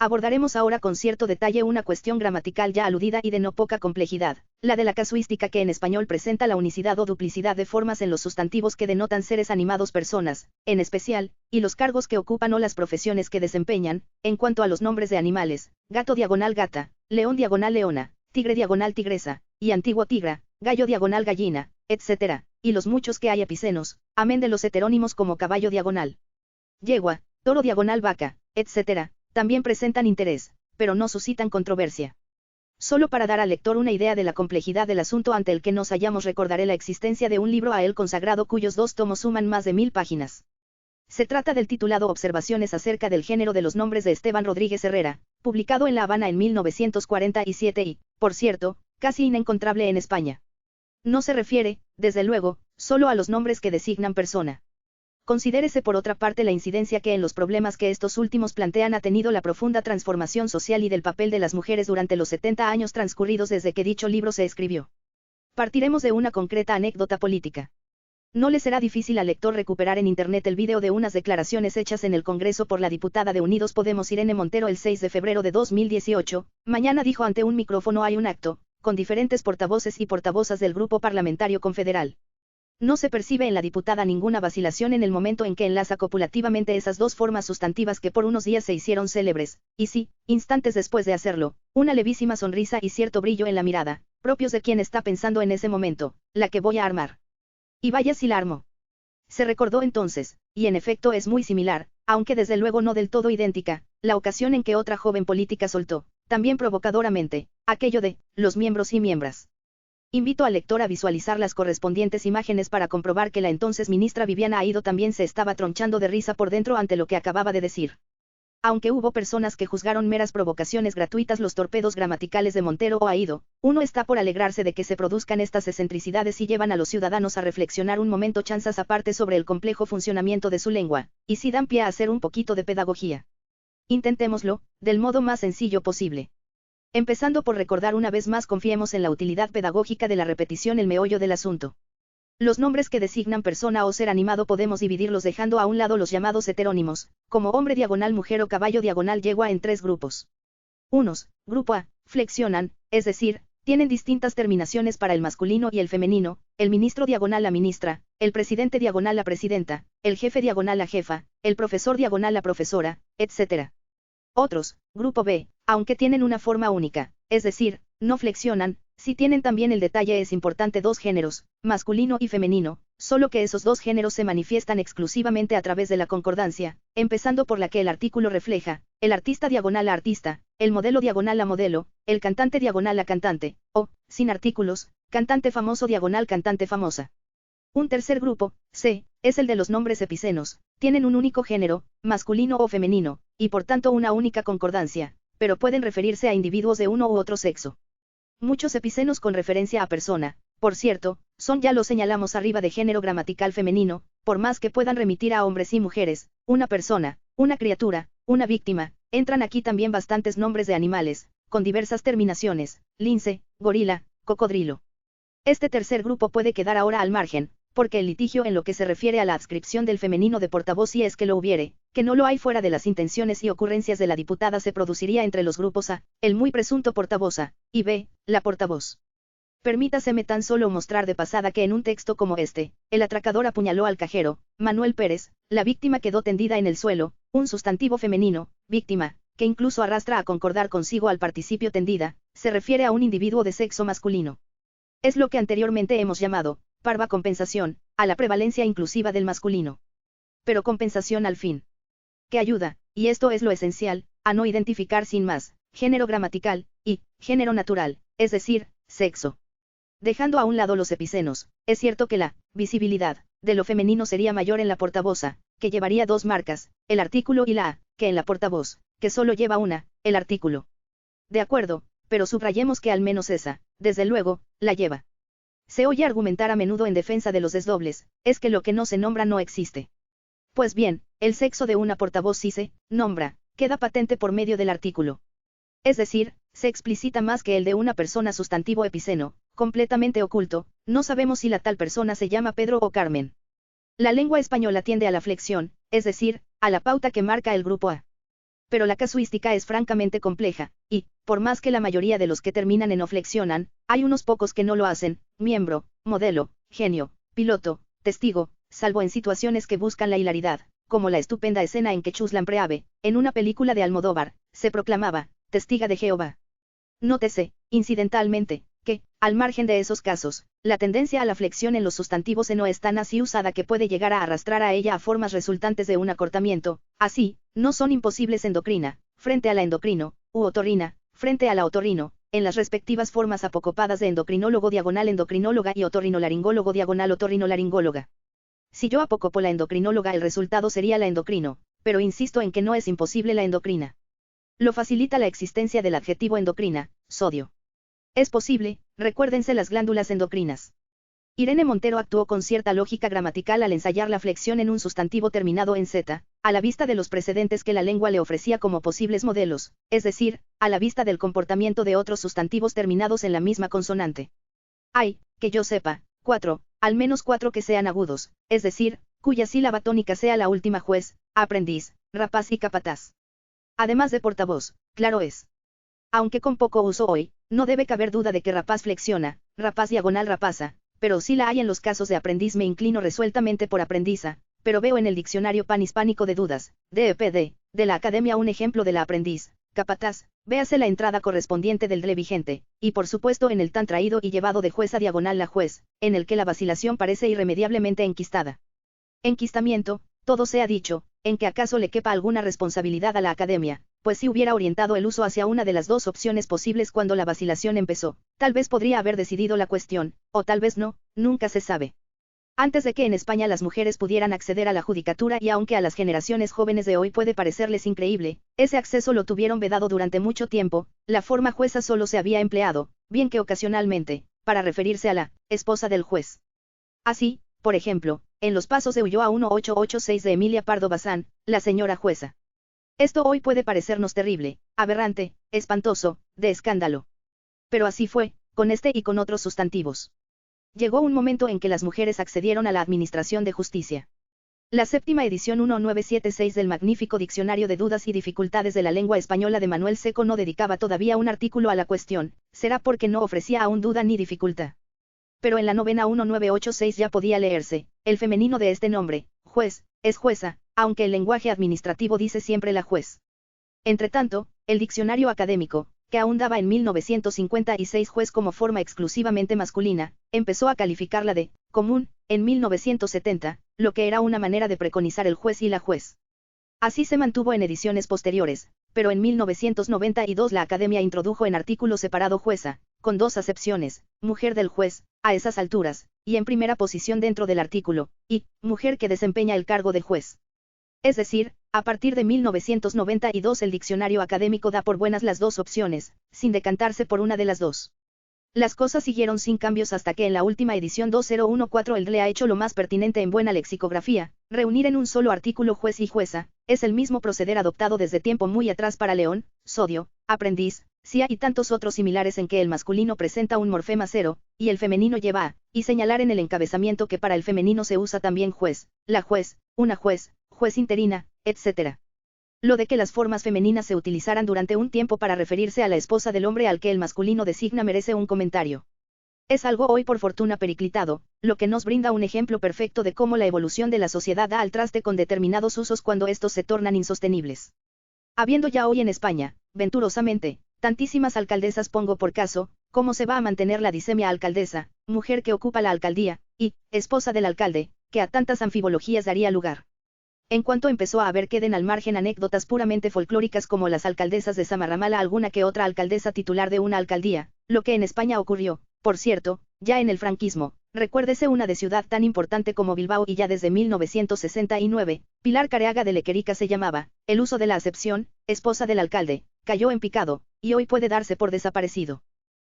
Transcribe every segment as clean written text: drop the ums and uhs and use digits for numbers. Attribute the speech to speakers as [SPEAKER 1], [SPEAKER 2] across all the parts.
[SPEAKER 1] Abordaremos ahora con cierto detalle una cuestión gramatical ya aludida y de no poca complejidad, la de la casuística, que en español presenta la unicidad o duplicidad de formas en los sustantivos que denotan seres animados, personas, en especial, y los cargos que ocupan o las profesiones que desempeñan. En cuanto a los nombres de animales: gato diagonal gata, león diagonal leona, tigre diagonal tigresa, y antiguo tigra, gallo diagonal gallina, etc., y los muchos que hay epicenos, amén de los heterónimos como caballo diagonal yegua, toro diagonal vaca, etc., también presentan interés, pero no suscitan controversia. Solo para dar al lector una idea de la complejidad del asunto ante el que nos hallamos, recordaré la existencia de un libro a él consagrado cuyos 2 tomos suman más de 1000 páginas. Se trata del titulado Observaciones acerca del género de los nombres, de Esteban Rodríguez Herrera, publicado en La Habana en 1947 y, por cierto, casi inencontrable en España. No se refiere, desde luego, solo a los nombres que designan persona. Considérese por otra parte la incidencia que en los problemas que estos últimos plantean ha tenido la profunda transformación social y del papel de las mujeres durante los 70 años transcurridos desde que dicho libro se escribió. Partiremos de una concreta anécdota política. No le será difícil al lector recuperar en internet el vídeo de unas declaraciones hechas en el Congreso por la diputada de Unidos Podemos Irene Montero el 6 de febrero de 2018, mañana dijo ante un micrófono: hay un acto, con diferentes portavoces y portavozas del grupo parlamentario confederal. No se percibe en la diputada ninguna vacilación en el momento en que enlaza copulativamente esas dos formas sustantivas que por unos días se hicieron célebres, y sí, instantes después de hacerlo, una levísima sonrisa y cierto brillo en la mirada, propios de quien está pensando en ese momento: la que voy a armar. Y vaya si la armó. Se recordó entonces, y en efecto es muy similar, aunque desde luego no del todo idéntica, la ocasión en que otra joven política soltó, también provocadoramente, aquello de los miembros y miembras. Invito al lector a visualizar las correspondientes imágenes para comprobar que la entonces ministra Viviana Aído también se estaba tronchando de risa por dentro ante lo que acababa de decir. Aunque hubo personas que juzgaron meras provocaciones gratuitas los torpedos gramaticales de Montero o Aído, uno está por alegrarse de que se produzcan estas excentricidades y llevan a los ciudadanos a reflexionar un momento, chanzas aparte, sobre el complejo funcionamiento de su lengua, y si dan pie a hacer un poquito de pedagogía. Intentémoslo, del modo más sencillo posible. Empezando por recordar una vez más: confiemos en la utilidad pedagógica de la repetición, el meollo del asunto. Los nombres que designan persona o ser animado podemos dividirlos dejando a un lado los llamados heterónimos, como hombre diagonal mujer o caballo diagonal yegua, en 3 grupos. Unos, grupo A, flexionan, es decir, tienen distintas terminaciones para el masculino y el femenino: el ministro diagonal la ministra, el presidente diagonal la presidenta, el jefe diagonal la jefa, el profesor diagonal la profesora, etc. Otros, grupo B, aunque tienen una forma única, es decir, no flexionan, sí tienen también, el detalle es importante, 2 géneros, masculino y femenino, solo que esos 2 géneros se manifiestan exclusivamente a través de la concordancia, empezando por la que el artículo refleja: el artista diagonal la artista, el modelo diagonal la modelo, el cantante diagonal la cantante, o, sin artículos, cantante famoso diagonal cantante famosa. Un tercer grupo, C, es el de los nombres epicenos: tienen un único género, masculino o femenino, y por tanto una única concordancia, pero pueden referirse a individuos de uno u otro sexo. Muchos epicenos con referencia a persona, por cierto, son, ya lo señalamos arriba, de género gramatical femenino, por más que puedan remitir a hombres y mujeres: una persona, una criatura, una víctima. Entran aquí también bastantes nombres de animales, con diversas terminaciones: lince, gorila, cocodrilo. Este tercer grupo puede quedar ahora al margen, porque el litigio en lo que se refiere a la adscripción del femenino de portavoz, si es que lo hubiere, que no lo hay fuera de las intenciones y ocurrencias de la diputada, se produciría entre los grupos A, el muy presunto portavoza, y B, la portavoz. Permítaseme tan solo mostrar de pasada que en un texto como este: el atracador apuñaló al cajero, Manuel Pérez, la víctima quedó tendida en el suelo, un sustantivo femenino, víctima, que incluso arrastra a concordar consigo al participio tendida, se refiere a un individuo de sexo masculino. Es lo que anteriormente hemos llamado parva compensación, a la prevalencia inclusiva del masculino. Pero compensación al fin. Que ayuda, y esto es lo esencial, a no identificar sin más género gramatical y género natural, es decir, sexo. Dejando a un lado los epicenos, es cierto que la visibilidad de lo femenino sería mayor en la portavoza, que llevaría 2 marcas, el artículo y la A, que en la portavoz, que solo lleva una, el artículo. De acuerdo, pero subrayemos que al menos esa, desde luego, la lleva. Se oye argumentar a menudo en defensa de los desdobles: es que lo que no se nombra no existe. Pues bien, el sexo de una portavoz sí se nombra, queda patente por medio del artículo. Es decir, se explicita más que el de una persona sustantivo epiceno, completamente oculto. No sabemos si la tal persona se llama Pedro o Carmen. La lengua española tiende a la flexión, es decir, a la pauta que marca el grupo A. pero la casuística es francamente compleja, y, por más que la mayoría de los que terminan en o flexionan, hay unos pocos que no lo hacen, miembro, modelo, genio, piloto, testigo, salvo en situaciones que buscan la hilaridad, como la estupenda escena en que Chuslan Preave, en una película de Almodóvar, se proclamaba, testiga de Jehová. Nótese, incidentalmente, que, al margen de esos casos, la tendencia a la flexión en los sustantivos eno es tan así usada que puede llegar a arrastrar a ella a formas resultantes de un acortamiento, así, no son imposibles endocrina, frente a la endocrino, u otorrina, frente a la otorrino, en las respectivas formas apocopadas de endocrinólogo diagonal endocrinóloga y otorrinolaringólogo diagonal otorrinolaringóloga. Si yo apocopo la endocrinóloga el resultado sería la endocrino, pero insisto en que no es imposible la endocrina. Lo facilita la existencia del adjetivo endocrina, sodio. Es posible, recuérdense las glándulas endocrinas. Irene Montero actuó con cierta lógica gramatical al ensayar la flexión en un sustantivo terminado en z, a la vista de los precedentes que la lengua le ofrecía como posibles modelos, es decir, a la vista del comportamiento de otros sustantivos terminados en la misma consonante. Hay, que yo sepa, al menos 4 que sean agudos, es decir, cuya sílaba tónica sea la última juez, aprendiz, rapaz y capataz. Además de portavoz, claro es. Aunque con poco uso hoy, no debe caber duda de que rapaz flexiona, rapaz diagonal rapaza, pero si la hay en los casos de aprendiz me inclino resueltamente por aprendiza, pero veo en el diccionario panhispánico de dudas, DEPD, de la Academia un ejemplo de la aprendiz, capataz, véase la entrada correspondiente del DLE vigente, y por supuesto en el tan traído y llevado de jueza diagonal la juez, en el que la vacilación parece irremediablemente enquistada. Enquistamiento, todo se ha dicho, en que acaso le quepa alguna responsabilidad a la Academia, pues si hubiera orientado el uso hacia una de las dos opciones posibles cuando la vacilación empezó, tal vez podría haber decidido la cuestión, o tal vez no, nunca se sabe. Antes de que en España las mujeres pudieran acceder a la judicatura y aunque a las generaciones jóvenes de hoy puede parecerles increíble, ese acceso lo tuvieron vedado durante mucho tiempo, la forma jueza solo se había empleado, bien que ocasionalmente, para referirse a la esposa del juez. Así, por ejemplo, en los pasos de Ulloa 1886 de Emilia Pardo Bazán, la señora jueza. Esto hoy puede parecernos terrible, aberrante, espantoso, de escándalo. Pero así fue, con este y con otros sustantivos. Llegó un momento en que las mujeres accedieron a la administración de justicia. La séptima edición 1976 del magnífico Diccionario de Dudas y Dificultades de la Lengua Española de Manuel Seco no dedicaba todavía un artículo a la cuestión, será porque no ofrecía aún duda ni dificultad. Pero en la novena 1986 ya podía leerse, el femenino de este nombre, juez, es jueza, aunque el lenguaje administrativo dice siempre la juez. Entretanto, el diccionario académico, que aún daba en 1956 juez como forma exclusivamente masculina, empezó a calificarla de común, en 1970, lo que era una manera de preconizar el juez y la juez. Así se mantuvo en ediciones posteriores, pero en 1992 la Academia introdujo en artículo separado jueza, con dos acepciones, mujer del juez, a esas alturas, y en primera posición dentro del artículo, y mujer que desempeña el cargo de juez. Es decir, a partir de 1992 el diccionario académico da por buenas las dos opciones, sin decantarse por una de las dos. Las cosas siguieron sin cambios hasta que en la última edición 2014 el DLE ha hecho lo más pertinente en buena lexicografía, reunir en un solo artículo juez y jueza, es el mismo proceder adoptado desde tiempo muy atrás para león, sodio, aprendiz, cia y tantos otros similares en que el masculino presenta un morfema cero, y el femenino lleva a, y señalar en el encabezamiento que para el femenino se usa también juez, la juez, una juez, juez interina, etc. Lo de que las formas femeninas se utilizaran durante un tiempo para referirse a la esposa del hombre al que el masculino designa merece un comentario. Es algo hoy por fortuna periclitado, lo que nos brinda un ejemplo perfecto de cómo la evolución de la sociedad da al traste con determinados usos cuando estos se tornan insostenibles. Habiendo ya hoy en España, venturosamente, tantísimas alcaldesas pongo por caso, ¿cómo se va a mantener la disemia alcaldesa, mujer que ocupa la alcaldía, y, esposa del alcalde, que a tantas anfibologías daría lugar? En cuanto empezó a haber queden al margen anécdotas puramente folclóricas como las alcaldesas de Zamarramala alguna que otra alcaldesa titular de una alcaldía, lo que en España ocurrió, por cierto, ya en el franquismo, recuérdese una de ciudad tan importante como Bilbao y ya desde 1969, Pilar Careaga de Lequerica se llamaba, el uso de la acepción, esposa del alcalde, cayó en picado, y hoy puede darse por desaparecido.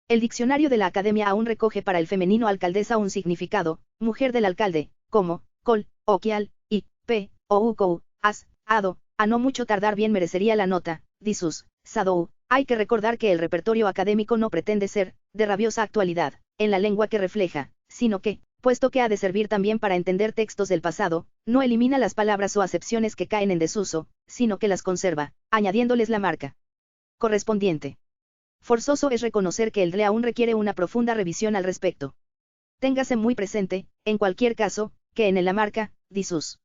[SPEAKER 1] El diccionario de la Academia aún recoge para el femenino alcaldesa un significado, mujer del alcalde, como, col, oquial, y, p, o ucou, as, ado, a no mucho tardar bien merecería la nota, disus, sadou. Hay que recordar que el repertorio académico no pretende ser, de rabiosa actualidad, en la lengua que refleja, sino que, puesto que ha de servir también para entender textos del pasado, no elimina las palabras o acepciones que caen en desuso, sino que las conserva, añadiéndoles la marca correspondiente. Forzoso es reconocer que el DRE aún requiere una profunda revisión al respecto. Téngase muy presente, en cualquier caso, que en la marca, disus,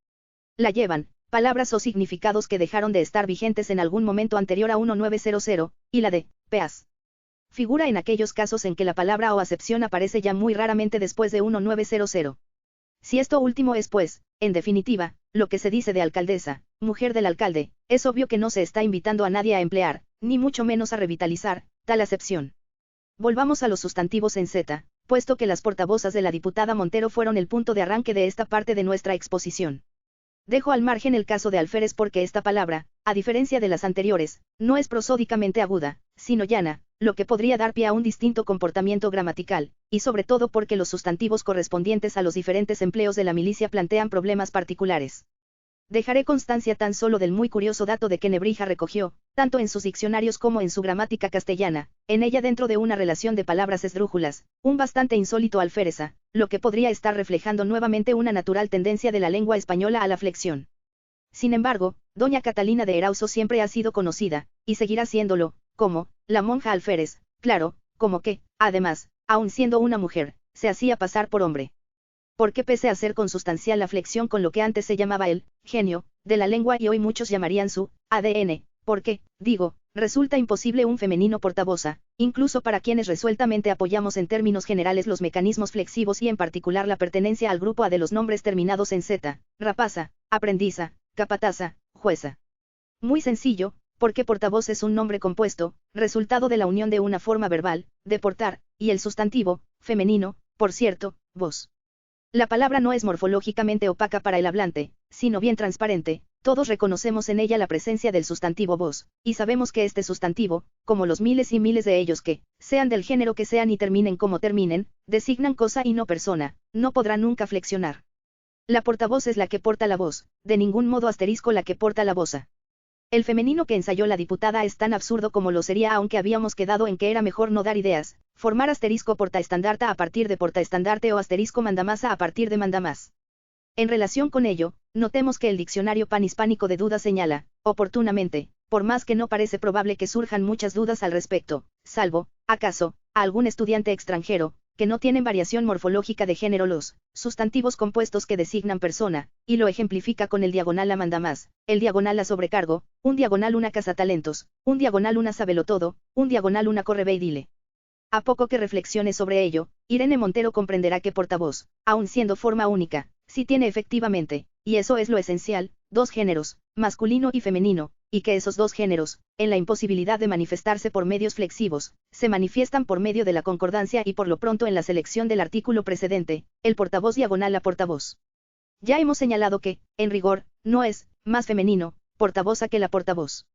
[SPEAKER 1] la llevan, palabras o significados que dejaron de estar vigentes en algún momento anterior a 1900, y la de, peas. Figura en aquellos casos en que la palabra o acepción aparece ya muy raramente después de 1900. Si esto último es pues, en definitiva, lo que se dice de alcaldesa, mujer del alcalde, es obvio que no se está invitando a nadie a emplear, ni mucho menos a revitalizar, tal acepción. Volvamos a los sustantivos en Z, puesto que las portavozas de la diputada Montero fueron el punto de arranque de esta parte de nuestra exposición. Dejo al margen el caso de alférez porque esta palabra, a diferencia de las anteriores, no es prosódicamente aguda, sino llana, lo que podría dar pie a un distinto comportamiento gramatical, y sobre todo porque los sustantivos correspondientes a los diferentes empleos de la milicia plantean problemas particulares. Dejaré constancia tan solo del muy curioso dato de que Nebrija recogió, tanto en sus diccionarios como en su gramática castellana, en ella dentro de una relación de palabras esdrújulas, un bastante insólito alféreza, lo que podría estar reflejando nuevamente una natural tendencia de la lengua española a la flexión. Sin embargo, doña Catalina de Erauso siempre ha sido conocida, y seguirá siéndolo, como, la monja alférez, claro, como que, además, aun siendo una mujer, se hacía pasar por hombre. Porque pese a ser consustancial la flexión con lo que antes se llamaba el genio de la lengua y hoy muchos llamarían su ADN, porque, digo, resulta imposible un femenino portavoza, incluso para quienes resueltamente apoyamos en términos generales los mecanismos flexivos y en particular la pertenencia al grupo A de los nombres terminados en Z, rapaza, aprendiza, capataza, jueza. Muy sencillo, porque portavoz es un nombre compuesto, resultado de la unión de una forma verbal, de portar, y el sustantivo, femenino, por cierto, voz. La palabra no es morfológicamente opaca para el hablante, sino bien transparente, todos reconocemos en ella la presencia del sustantivo voz, y sabemos que este sustantivo, como los miles y miles de ellos que, sean del género que sean y terminen como terminen, designan cosa y no persona, no podrá nunca flexionar. La portavoz es la que porta la voz, de ningún modo asterisco la que porta la voza. El femenino que ensayó la diputada es tan absurdo como lo sería aunque habíamos quedado en que era mejor no dar ideas, formar asterisco portaestandarta a partir de portaestandarte o asterisco mandamasa a partir de mandamás. En relación con ello, notemos que el diccionario panhispánico de dudas señala, oportunamente, por más que no parece probable que surjan muchas dudas al respecto, salvo, acaso, a algún estudiante extranjero, que no tienen variación morfológica de género los sustantivos compuestos que designan persona, y lo ejemplifica con el diagonal a mandamás, el diagonal a sobrecargo, un diagonal una cazatalentos, un diagonal una sabelotodo, un diagonal una correve y dile. A poco que reflexione sobre ello, Irene Montero comprenderá que portavoz, aun siendo forma única, sí tiene efectivamente, y eso es lo esencial, dos géneros, masculino y femenino, y que esos dos géneros, en la imposibilidad de manifestarse por medios flexivos, se manifiestan por medio de la concordancia y por lo pronto en la selección del artículo precedente, el portavoz diagonal a portavoz. Ya hemos señalado que, en rigor, no es más femenino, portavoza que la portavoz.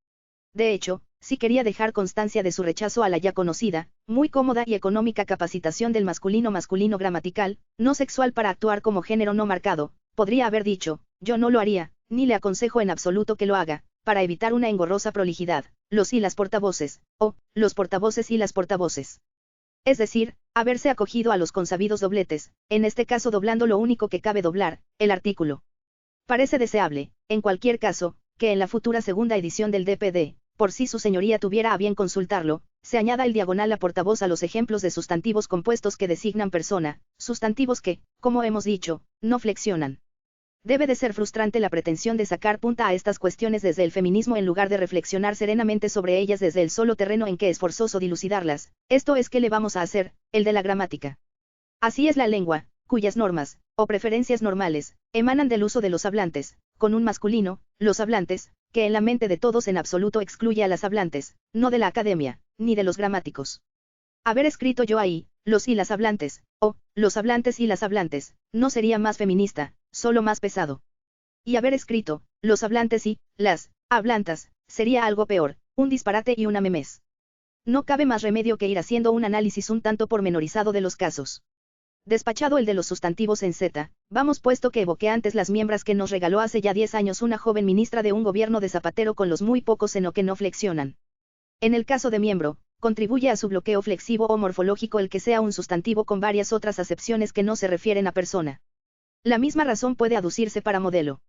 [SPEAKER 1] De hecho, sí quería dejar constancia de su rechazo a la ya conocida, muy cómoda y económica capacitación del masculino gramatical, no sexual para actuar como género no marcado, podría haber dicho, yo no lo haría, ni le aconsejo en absoluto que lo haga, para evitar una engorrosa prolijidad, los y las portavoces, o, los portavoces y las portavoces. Es decir, haberse acogido a los consabidos dobletes, en este caso doblando lo único que cabe doblar, el artículo. Parece deseable, en cualquier caso, que en la futura segunda edición del DPD, por si su señoría tuviera a bien consultarlo, se añada el diagonal a portavoz a los ejemplos de sustantivos compuestos que designan persona, sustantivos que, como hemos dicho, no flexionan. Debe de ser frustrante la pretensión de sacar punta a estas cuestiones desde el feminismo en lugar de reflexionar serenamente sobre ellas desde el solo terreno en que es forzoso dilucidarlas, esto es que le vamos a hacer, el de la gramática. Así es la lengua, cuyas normas, o preferencias normales, emanan del uso de los hablantes, con un masculino, los hablantes, que en la mente de todos en absoluto excluye a las hablantes, no de la academia, ni de los gramáticos. Haber escrito yo ahí, los y las hablantes, o, los hablantes y las hablantes, no sería más feminista, solo más pesado. Y haber escrito, los hablantes y, las, hablantas, sería algo peor, un disparate y una memez. No cabe más remedio que ir haciendo un análisis un tanto pormenorizado de los casos. Despachado el de los sustantivos en Z, vamos puesto que evoqué antes las miembras que nos regaló hace ya 10 años una joven ministra de un gobierno de Zapatero con los muy pocos en o que no flexionan. En el caso de miembro, contribuye a su bloqueo flexivo o morfológico el que sea un sustantivo con varias otras acepciones que no se refieren a persona. La misma razón puede aducirse para modelo.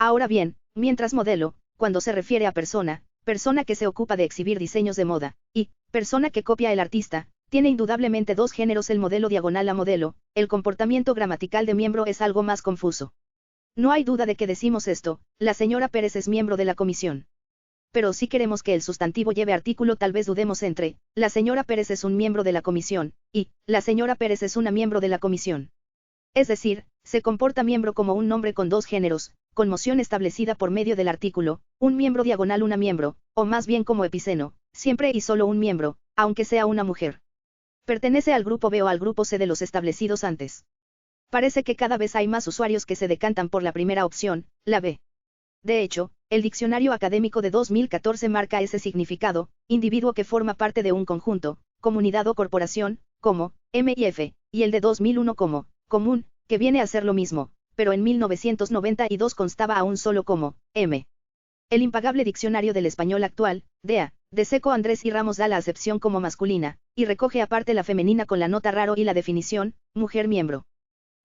[SPEAKER 1] Ahora bien, mientras modelo, cuando se refiere a persona, persona que se ocupa de exhibir diseños de moda, y persona que copia el artista, tiene indudablemente dos géneros el modelo diagonal a modelo, el comportamiento gramatical de miembro es algo más confuso. No hay duda de que decimos esto, la señora Pérez es miembro de la comisión. Pero si queremos que el sustantivo lleve artículo tal vez dudemos entre, la señora Pérez es un miembro de la comisión, y, la señora Pérez es una miembro de la comisión. Es decir, se comporta miembro como un nombre con dos géneros, con moción establecida por medio del artículo, un miembro diagonal una miembro, o más bien como epiceno, siempre y solo un miembro, aunque sea una mujer. Pertenece al grupo B o al grupo C de los establecidos antes. Parece que cada vez hay más usuarios que se decantan por la primera opción, la B. De hecho, el diccionario académico de 2014 marca ese significado, individuo que forma parte de un conjunto, comunidad o corporación, como, M y F, y el de 2001 como, común, que viene a ser lo mismo, pero en 1992 constaba aún solo como, M. El impagable diccionario del español actual, DEA, de Seco Andrés y Ramos da la acepción como masculina, y recoge aparte la femenina con la nota raro y la definición, mujer miembro.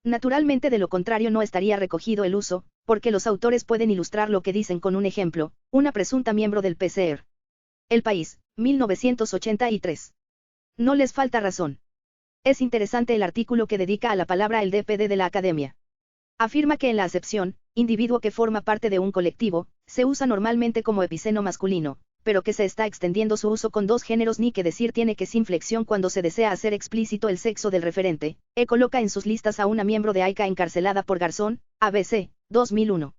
[SPEAKER 1] Naturalmente de lo contrario no estaría recogido el uso, porque los autores pueden ilustrar lo que dicen con un ejemplo, una presunta miembro del PCR. El País, 1983. No les falta razón. Es interesante el artículo que dedica a la palabra el DPD de la Academia. Afirma que en la acepción, individuo que forma parte de un colectivo, se usa normalmente como epiceno masculino, pero que se está extendiendo su uso con dos géneros ni que decir tiene que sin flexión cuando se desea hacer explícito el sexo del referente, coloca en sus listas a una miembro de AICA encarcelada por Garzón, ABC, 2001.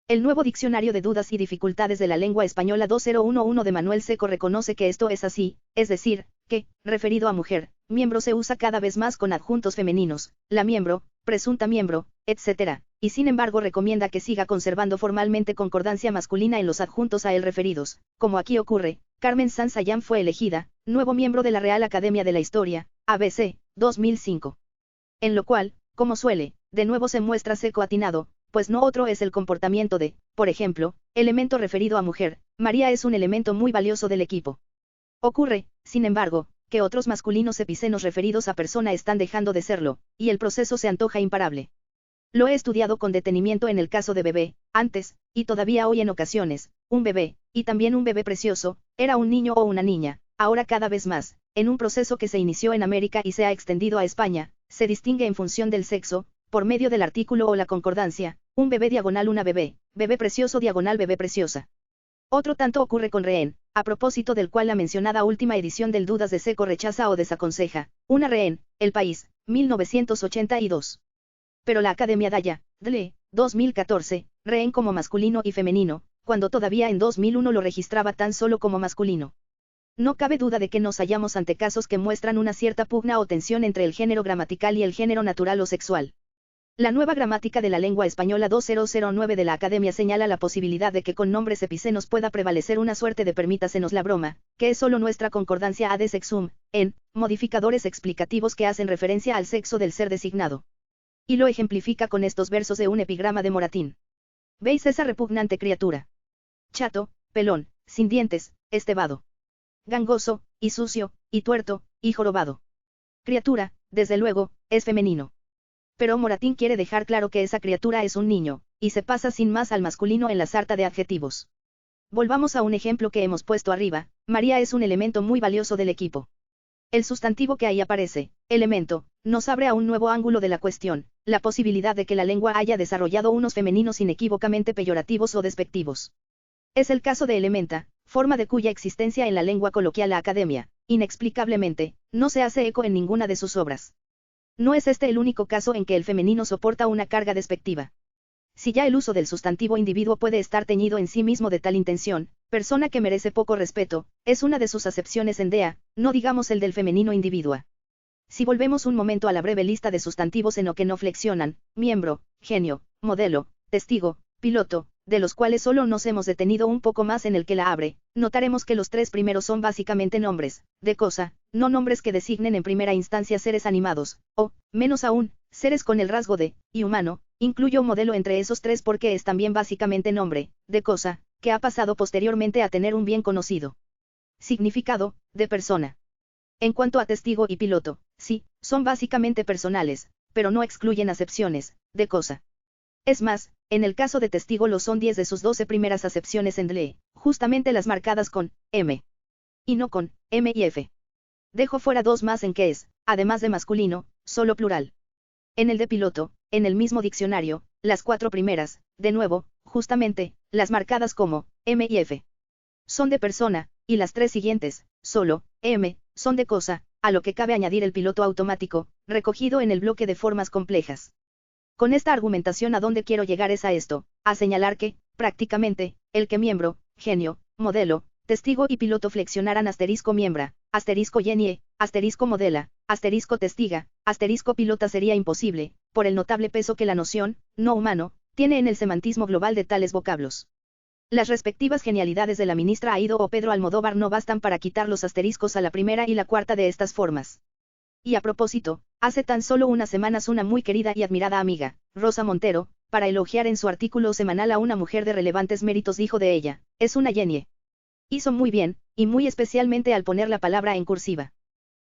[SPEAKER 1] El nuevo Diccionario de Dudas y Dificultades de la Lengua Española 2011 de Manuel Seco reconoce que esto es así, es decir, que, referido a mujer, miembro se usa cada vez más con adjuntos femeninos, la miembro, presunta miembro, etc., y sin embargo recomienda que siga conservando formalmente concordancia masculina en los adjuntos a él referidos, como aquí ocurre. Carmen Sanz Ayán fue elegida, nuevo miembro de la Real Academia de la Historia, ABC, 2005. En lo cual, como suele, de nuevo se muestra Seco atinado, pues no otro es el comportamiento de, por ejemplo, elemento referido a mujer, María es un elemento muy valioso del equipo. Ocurre, sin embargo, que otros masculinos epicenos referidos a persona están dejando de serlo, y el proceso se antoja imparable. Lo he estudiado con detenimiento en el caso de bebé, antes, y todavía hoy en ocasiones, un bebé, y también un bebé precioso, era un niño o una niña, ahora cada vez más, en un proceso que se inició en América y se ha extendido a España, se distingue en función del sexo, por medio del artículo o la concordancia, un bebé diagonal una bebé, bebé precioso diagonal bebé preciosa. Otro tanto ocurre con rehén, a propósito del cual la mencionada última edición del Dudas de Seco rechaza o desaconseja, una rehén, El País, 1982. Pero la Academia Daya, DLE, 2014, rehén como masculino y femenino, cuando todavía en 2001 lo registraba tan solo como masculino. No cabe duda de que nos hallamos ante casos que muestran una cierta pugna o tensión entre el género gramatical y el género natural o sexual. La nueva gramática de la lengua española 2009 de la Academia señala la posibilidad de que con nombres epicenos pueda prevalecer una suerte de permítasenos la broma, que es solo nuestra concordancia ad sexum, en modificadores explicativos que hacen referencia al sexo del ser designado. Y lo ejemplifica con estos versos de un epigrama de Moratín. ¿Veis esa repugnante criatura? Chato, pelón, sin dientes, estevado. Gangoso, y sucio, y tuerto, y jorobado. Criatura, desde luego, es femenino. Pero Moratín quiere dejar claro que esa criatura es un niño, y se pasa sin más al masculino en la sarta de adjetivos. Volvamos a un ejemplo que hemos puesto arriba, María es un elemento muy valioso del equipo. El sustantivo que ahí aparece, elemento, nos abre a un nuevo ángulo de la cuestión, la posibilidad de que la lengua haya desarrollado unos femeninos inequívocamente peyorativos o despectivos. Es el caso de elementa, forma de cuya existencia en la lengua coloquial la Academia, inexplicablemente, no se hace eco en ninguna de sus obras. No es este el único caso en que el femenino soporta una carga despectiva. Si ya el uso del sustantivo individuo puede estar teñido en sí mismo de tal intención, persona que merece poco respeto, es una de sus acepciones en DEA, no digamos el del femenino individua. Si volvemos un momento a la breve lista de sustantivos en o que no flexionan, miembro, genio, modelo, testigo, piloto, de los cuales solo nos hemos detenido un poco más en el que la abre, notaremos que los tres primeros son básicamente nombres, de cosa, no nombres que designen en primera instancia seres animados, o, menos aún, seres con el rasgo de, y humano, incluyo modelo entre esos tres porque es también básicamente nombre, de cosa, que ha pasado posteriormente a tener un bien conocido Significado, de persona. En cuanto a testigo y piloto, sí, son básicamente personales, pero no excluyen acepciones, de cosa. Es más, en el caso de testigo lo son 10 de sus 12 primeras acepciones en DLE, justamente las marcadas con M. Y no con M y F. Dejo fuera dos más en que es, además de masculino, solo plural. En el de piloto, en el mismo diccionario, las 4 primeras, de nuevo, justamente, las marcadas como M y F. Son de persona, y las 3 siguientes, solo M, son de cosa, a lo que cabe añadir el piloto automático, recogido en el bloque de formas complejas. Con esta argumentación, ¿a dónde quiero llegar? Es a esto, a señalar que, prácticamente, el que miembro, genio, modelo, testigo y piloto flexionaran asterisco miembra, asterisco genie, asterisco modela, asterisco testiga, asterisco pilota sería imposible, por el notable peso que la noción, no humano, tiene en el semantismo global de tales vocablos. Las respectivas genialidades de la ministra Aído o Pedro Almodóvar no bastan para quitar los asteriscos a la primera y la cuarta de estas formas. Y a propósito, hace tan solo unas semanas una muy querida y admirada amiga, Rosa Montero, para elogiar en su artículo semanal a una mujer de relevantes méritos dijo de ella, es una genie. Hizo muy bien, y muy especialmente al poner la palabra en cursiva.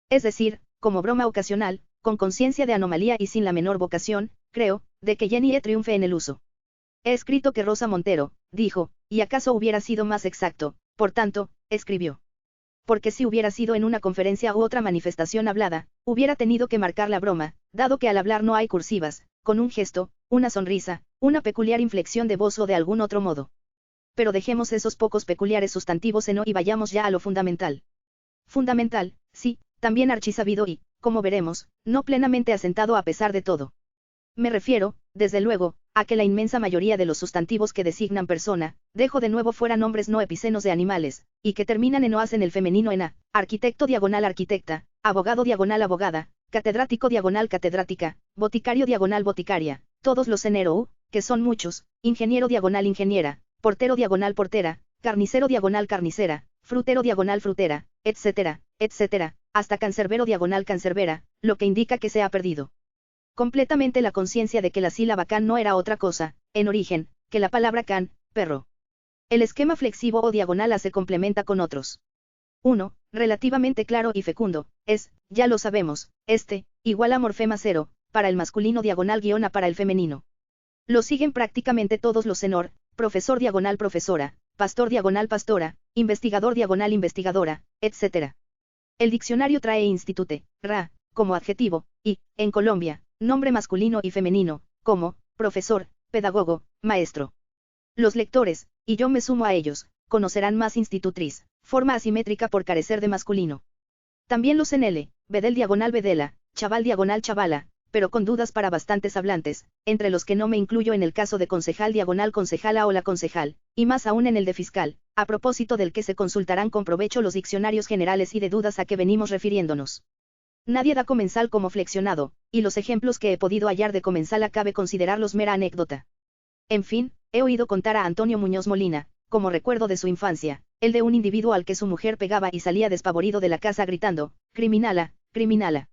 [SPEAKER 1] Es decir, como broma ocasional, con conciencia de anomalía y sin la menor vocación, creo, de que genie triunfe en el uso. He escrito que Rosa Montero, dijo, y acaso hubiera sido más exacto, por tanto, escribió. Porque si hubiera sido en una conferencia u otra manifestación hablada, hubiera tenido que marcar la broma, dado que al hablar no hay cursivas, con un gesto, una sonrisa, una peculiar inflexión de voz o de algún otro modo. Pero dejemos esos pocos peculiares sustantivos en o y vayamos ya a lo fundamental. Fundamental, sí, también archisabido y, como veremos, no plenamente asentado a pesar de todo. Me refiero, desde luego, a que la inmensa mayoría de los sustantivos que designan persona, dejo de nuevo fuera nombres no epicenos de animales, y que terminan en o hacen el femenino en a, arquitecto diagonal arquitecta, abogado diagonal abogada, catedrático diagonal catedrática, boticario diagonal boticaria, todos los en ero u, que son muchos, ingeniero diagonal ingeniera, portero diagonal portera, carnicero diagonal carnicera, frutero diagonal frutera, etcétera, etcétera, hasta cancerbero diagonal cancerbera, lo que indica que se ha perdido completamente la conciencia de que la sílaba can no era otra cosa, en origen, que la palabra can, perro. El esquema flexivo o diagonal a se complementa con otros. 1, relativamente claro y fecundo, es, ya lo sabemos, igual a morfema 0, para el masculino diagonal guión a para el femenino. Lo siguen prácticamente todos los senor, profesor diagonal profesora, pastor diagonal pastora, investigador diagonal investigadora, etc. El diccionario trae institute, ra, como adjetivo, y, en Colombia, nombre masculino y femenino, como, profesor, pedagogo, maestro. Los lectores, y yo me sumo a ellos, conocerán más institutriz, forma asimétrica por carecer de masculino. También los en L, bedel diagonal bedela, chaval diagonal chavala, pero con dudas para bastantes hablantes, entre los que no me incluyo en el caso de concejal diagonal concejala o la concejal, y más aún en el de fiscal, a propósito del que se consultarán con provecho los diccionarios generales y de dudas a que venimos refiriéndonos. Nadie da comensal como flexionado, y los ejemplos que he podido hallar de comensal cabe considerarlos mera anécdota. En fin, he oído contar a Antonio Muñoz Molina, como recuerdo de su infancia, el de un individuo al que su mujer pegaba y salía despavorido de la casa gritando, criminala, criminala.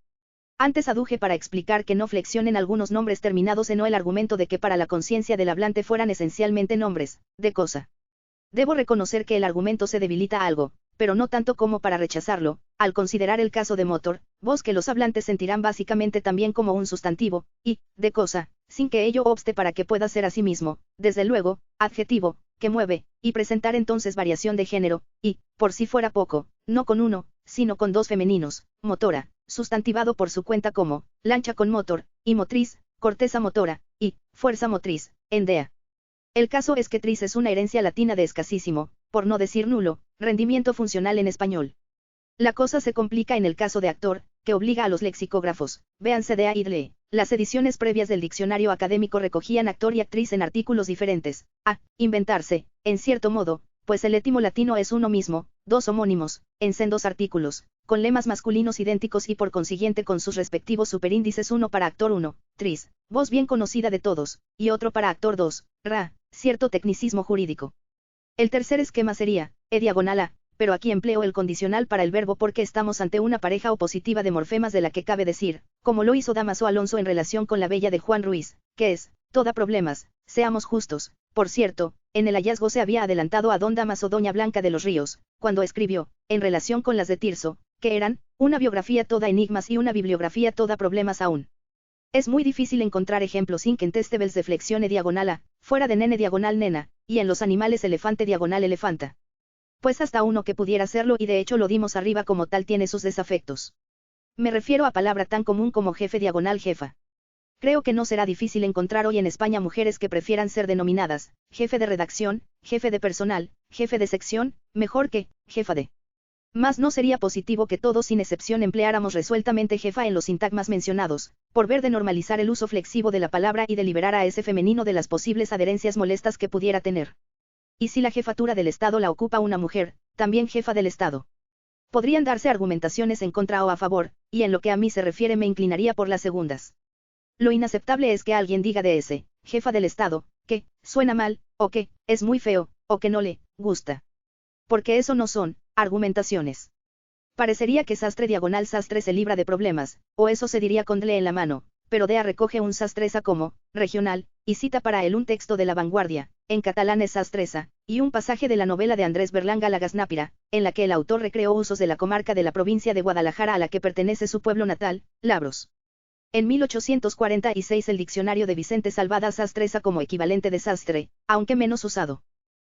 [SPEAKER 1] Antes aduje para explicar que no flexionen algunos nombres terminados en o el argumento de que para la conciencia del hablante fueran esencialmente nombres, de cosa. Debo reconocer que el argumento se debilita algo, pero no tanto como para rechazarlo, al considerar el caso de motor, voz que los hablantes sentirán básicamente también como un sustantivo, y, de cosa, sin que ello obste para que pueda ser asimismo, desde luego, adjetivo, que mueve, y presentar entonces variación de género, y, por si fuera poco, no con uno, sino con dos femeninos, motora, sustantivado por su cuenta como, lancha con motor, y motriz, corteza motora, y, fuerza motriz, endea. El caso es que tris es una herencia latina de escasísimo, por no decir nulo, rendimiento funcional en español. La cosa se complica en el caso de actor, que obliga a los lexicógrafos, véanse de Aidle. Las ediciones previas del diccionario académico recogían actor y actriz en artículos diferentes, a inventarse, en cierto modo, pues el étimo latino es uno mismo, dos homónimos, en sendos artículos, con lemas masculinos idénticos y por consiguiente con sus respectivos superíndices, uno para actor 1, tris, voz bien conocida de todos, y otro para actor 2, ra, cierto tecnicismo jurídico. El tercer esquema sería, diagonal a, pero aquí empleo el condicional para el verbo porque estamos ante una pareja opositiva de morfemas de la que cabe decir, como lo hizo Damaso Alonso en relación con la bella de Juan Ruiz, que es, toda problemas, seamos justos. Por cierto, en el hallazgo se había adelantado a don Damaso doña Blanca de los Ríos, cuando escribió, en relación con las de Tirso, que eran, una biografía toda enigmas y una bibliografía toda problemas aún. Es muy difícil encontrar ejemplos incontestables de flexione diagonal a, fuera de nene diagonal nena, y en los animales elefante diagonal elefanta. Pues hasta uno que pudiera hacerlo y de hecho lo dimos arriba como tal tiene sus desafectos. Me refiero a palabra tan común como jefe diagonal jefa. Creo que no será difícil encontrar hoy en España mujeres que prefieran ser denominadas, jefe de redacción, jefe de personal, jefe de sección, mejor que, jefa de. Mas no sería positivo que todos sin excepción empleáramos resueltamente jefa en los sintagmas mencionados, por ver de normalizar el uso flexivo de la palabra y de liberar a ese femenino de las posibles adherencias molestas que pudiera tener. Y si la jefatura del Estado la ocupa una mujer, también jefa del Estado. Podrían darse argumentaciones en contra o a favor, y en lo que a mí se refiere me inclinaría por las segundas. Lo inaceptable es que alguien diga de ese, jefa del Estado, que, suena mal, o que, es muy feo, o que no le, gusta. Porque eso no son, argumentaciones. Parecería que sastre diagonal sastre se libra de problemas, o eso se diría con dle en la mano, pero Dea recoge un sastresa como, regional, y cita para él un texto de La Vanguardia, en catalán es sastresa, y un pasaje de la novela de Andrés Berlanga La Gasnápira, en la que el autor recreó usos de la comarca de la provincia de Guadalajara a la que pertenece su pueblo natal, Labros. En 1846 el diccionario de Vicente Salvada sastresa como equivalente de sastre, aunque menos usado.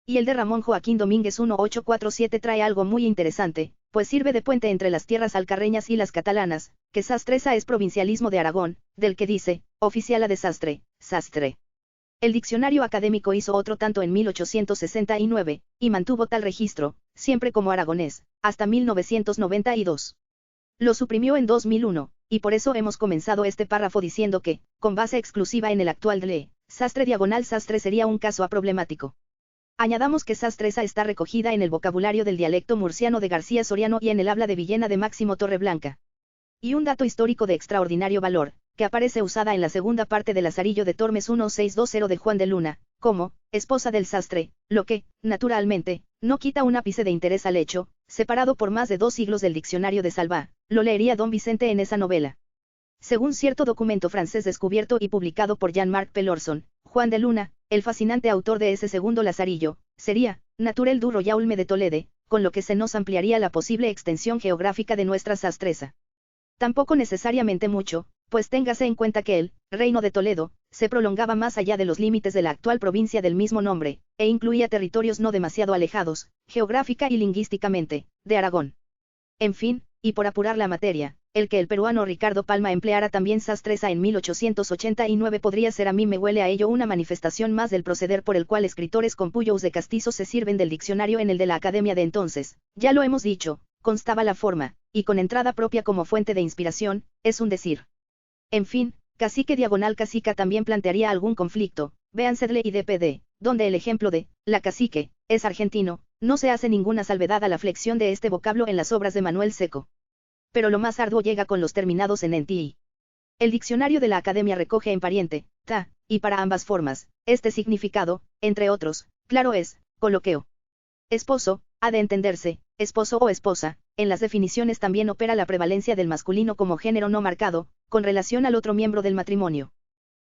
[SPEAKER 1] Y el de Ramón Joaquín Domínguez 1847 trae algo muy interesante, pues sirve de puente entre las tierras alcarreñas y las catalanas, que sastresa es provincialismo de Aragón, del que dice, oficiala de sastre, sastre. El diccionario académico hizo otro tanto en 1869, y mantuvo tal registro, siempre como aragonés, hasta 1992. Lo suprimió en 2001, y por eso hemos comenzado este párrafo diciendo que, con base exclusiva en el actual DLE, sastre diagonal sastre sería un caso aproblemático. Añadamos que sastresa está recogida en el vocabulario del dialecto murciano de García Soriano y en el habla de Villena de Máximo Torreblanca. Y un dato histórico de extraordinario valor, que aparece usada en la segunda parte del Lazarillo de Tormes 1620 de Juan de Luna, como, esposa del sastre, lo que, naturalmente, no quita un ápice de interés al hecho, separado por más de 2 siglos del diccionario de Salvá, lo leería don Vicente en esa novela. Según cierto documento francés descubierto y publicado por Jean-Marc Pelorson, Juan de Luna, el fascinante autor de ese segundo Lazarillo, sería, naturel du Royaume de Tolede, con lo que se nos ampliaría la posible extensión geográfica de nuestra sastresa. Tampoco necesariamente mucho, pues téngase en cuenta que el reino de Toledo se prolongaba más allá de los límites de la actual provincia del mismo nombre, e incluía territorios no demasiado alejados, geográfica y lingüísticamente, de Aragón. En fin, y por apurar la materia, el que el peruano Ricardo Palma empleara también sastresa en 1889 podría ser, a mí me huele a ello, una manifestación más del proceder por el cual escritores con puyos de castizo se sirven del diccionario en el de la academia de entonces, ya lo hemos dicho, constaba la forma, y con entrada propia como fuente de inspiración, es un decir. En fin, cacique diagonal cacica también plantearía algún conflicto, vean Sedle y DPD, donde el ejemplo de, la cacique, es argentino, no se hace ninguna salvedad a la flexión de este vocablo en las obras de Manuel Seco. Pero lo más arduo llega con los terminados en enti. El diccionario de la Academia recoge en pariente, ta, y para ambas formas, este significado, entre otros, claro es, coloqueo. Esposo, ha de entenderse, esposo o esposa, en las definiciones también opera la prevalencia del masculino como género no marcado, con relación al otro miembro del matrimonio.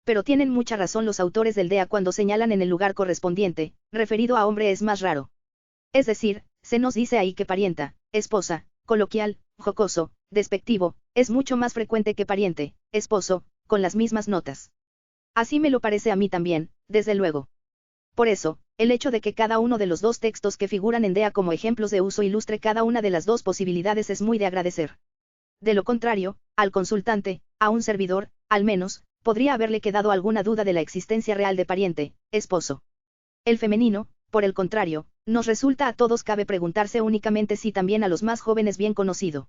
[SPEAKER 1] Pero tienen mucha razón los autores del DEA cuando señalan en el lugar correspondiente, referido a hombre es más raro. Es decir, se nos dice ahí que parienta, esposa, coloquial, jocoso, despectivo, es mucho más frecuente que pariente, esposo, con las mismas notas. Así me lo parece a mí también, desde luego. Por eso, el hecho de que cada uno de los dos textos que figuran en DEA como ejemplos de uso ilustre cada una de las dos posibilidades es muy de agradecer. De lo contrario, al consultante, a un servidor, al menos, podría haberle quedado alguna duda de la existencia real de pariente, esposo. El femenino, por el contrario, nos resulta a todos cabe preguntarse únicamente si también a los más jóvenes bien conocido.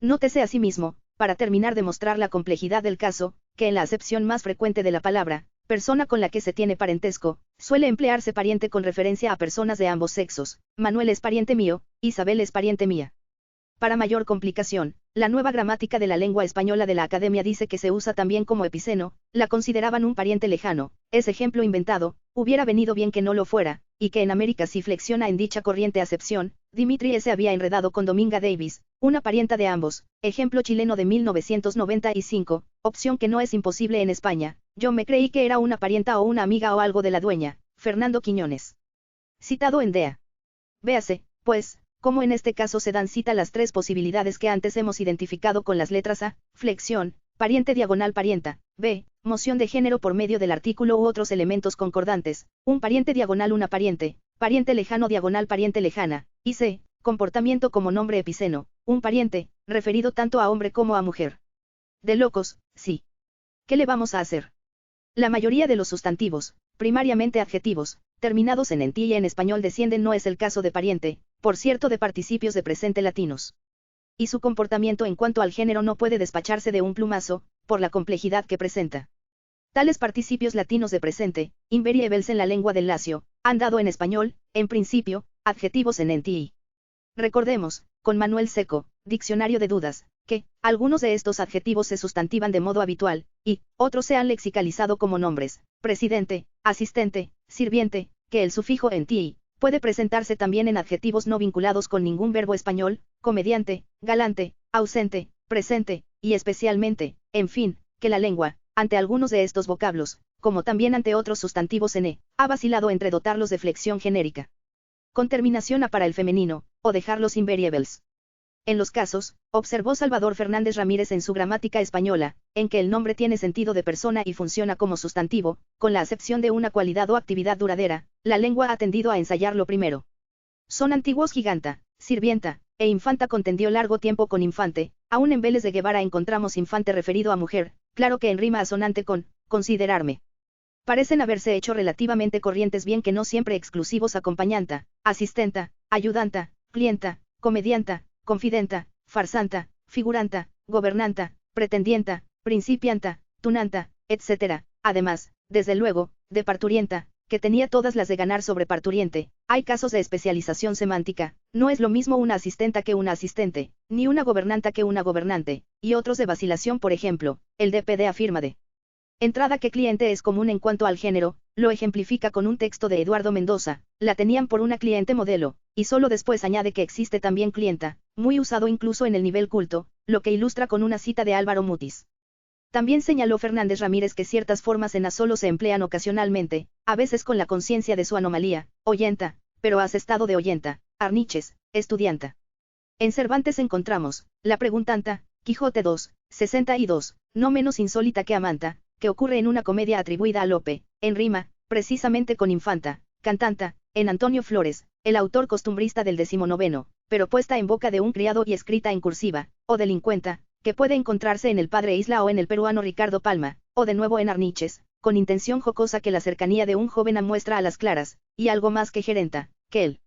[SPEAKER 1] Nótese asimismo, para terminar de mostrar la complejidad del caso, que en la acepción más frecuente de la palabra, persona con la que se tiene parentesco, suele emplearse pariente con referencia a personas de ambos sexos, Manuel es pariente mío, Isabel es pariente mía. Para mayor complicación, la nueva gramática de la lengua española de la Academia dice que se usa también como epiceno, la consideraban un pariente lejano, es ejemplo inventado, hubiera venido bien que no lo fuera, y que en América sí flexiona en dicha corriente acepción. Dimitri se había enredado con Dominga Davis, una parienta de ambos, ejemplo chileno de 1995, opción que no es imposible en España, yo me creí que era una parienta o una amiga o algo de la dueña, Fernando Quiñones. Citado en DEA. Véase, pues, cómo en este caso se dan cita las tres posibilidades que antes hemos identificado con las letras A, flexión, pariente diagonal parienta, B, moción de género por medio del artículo u otros elementos concordantes, un pariente diagonal una pariente lejano diagonal pariente lejana, y C, comportamiento como nombre epiceno, un pariente, referido tanto a hombre como a mujer. De locos, sí. ¿Qué le vamos a hacer? La mayoría de los sustantivos, primariamente adjetivos, terminados en enti y en español descienden, no es el caso de pariente, por cierto, de participios de presente latinos. Y su comportamiento en cuanto al género no puede despacharse de un plumazo, por la complejidad que presenta. Tales participios latinos de presente, invariables en la lengua del lacio, han dado en español, en principio, adjetivos en enti. Recordemos, con Manuel Seco, Diccionario de Dudas, que algunos de estos adjetivos se sustantivan de modo habitual, y otros se han lexicalizado como nombres, presidente, asistente, sirviente, que el sufijo enti puede presentarse también en adjetivos no vinculados con ningún verbo español, comediante, galante, ausente, presente, y especialmente, en fin, que la lengua, ante algunos de estos vocablos, como también ante otros sustantivos en ha vacilado entre dotarlos de flexión genérica, con terminación a para el femenino, o dejarlos invariables. En los casos, observó Salvador Fernández Ramírez en su Gramática Española, en que el nombre tiene sentido de persona y funciona como sustantivo, con la acepción de una cualidad o actividad duradera, la lengua ha tendido a ensayarlo primero. Son antiguos giganta, sirvienta, e infanta contendió largo tiempo con infante, aún en Vélez de Guevara encontramos infante referido a mujer, claro que en rima asonante con, considerarme. Parecen haberse hecho relativamente corrientes, bien que no siempre exclusivos, acompañanta, asistenta, ayudanta, clienta, comedianta, confidenta, farsanta, figuranta, gobernanta, pretendienta, principianta, tunanta, etc. Además, desde luego, de parturienta, que tenía todas las de ganar sobre parturiente. Hay casos de especialización semántica, no es lo mismo una asistenta que una asistente, ni una gobernanta que una gobernante, y otros de vacilación, por ejemplo, el DPD afirma de entrada que cliente es común en cuanto al género, lo ejemplifica con un texto de Eduardo Mendoza, la tenían por una cliente modelo, y solo después añade que existe también clienta, muy usado incluso en el nivel culto, lo que ilustra con una cita de Álvaro Mutis. También señaló Fernández Ramírez que ciertas formas en a solo se emplean ocasionalmente, a veces con la conciencia de su anomalía, oyenta, pero has estado de oyenta, arniches, estudianta. En Cervantes encontramos, la preguntanta, Quijote 2, 62, no menos insólita que Amanta, que ocurre en una comedia atribuida a Lope, en rima, precisamente con infanta, cantanta, en Antonio Flores, el autor costumbrista del 19º, pero puesta en boca de un criado y escrita en cursiva, o delincuenta, que puede encontrarse en el Padre Isla o en el peruano Ricardo Palma, o de nuevo en Arniches, con intención jocosa que la cercanía de un joven muestra a las claras, y algo más que gerenta, que el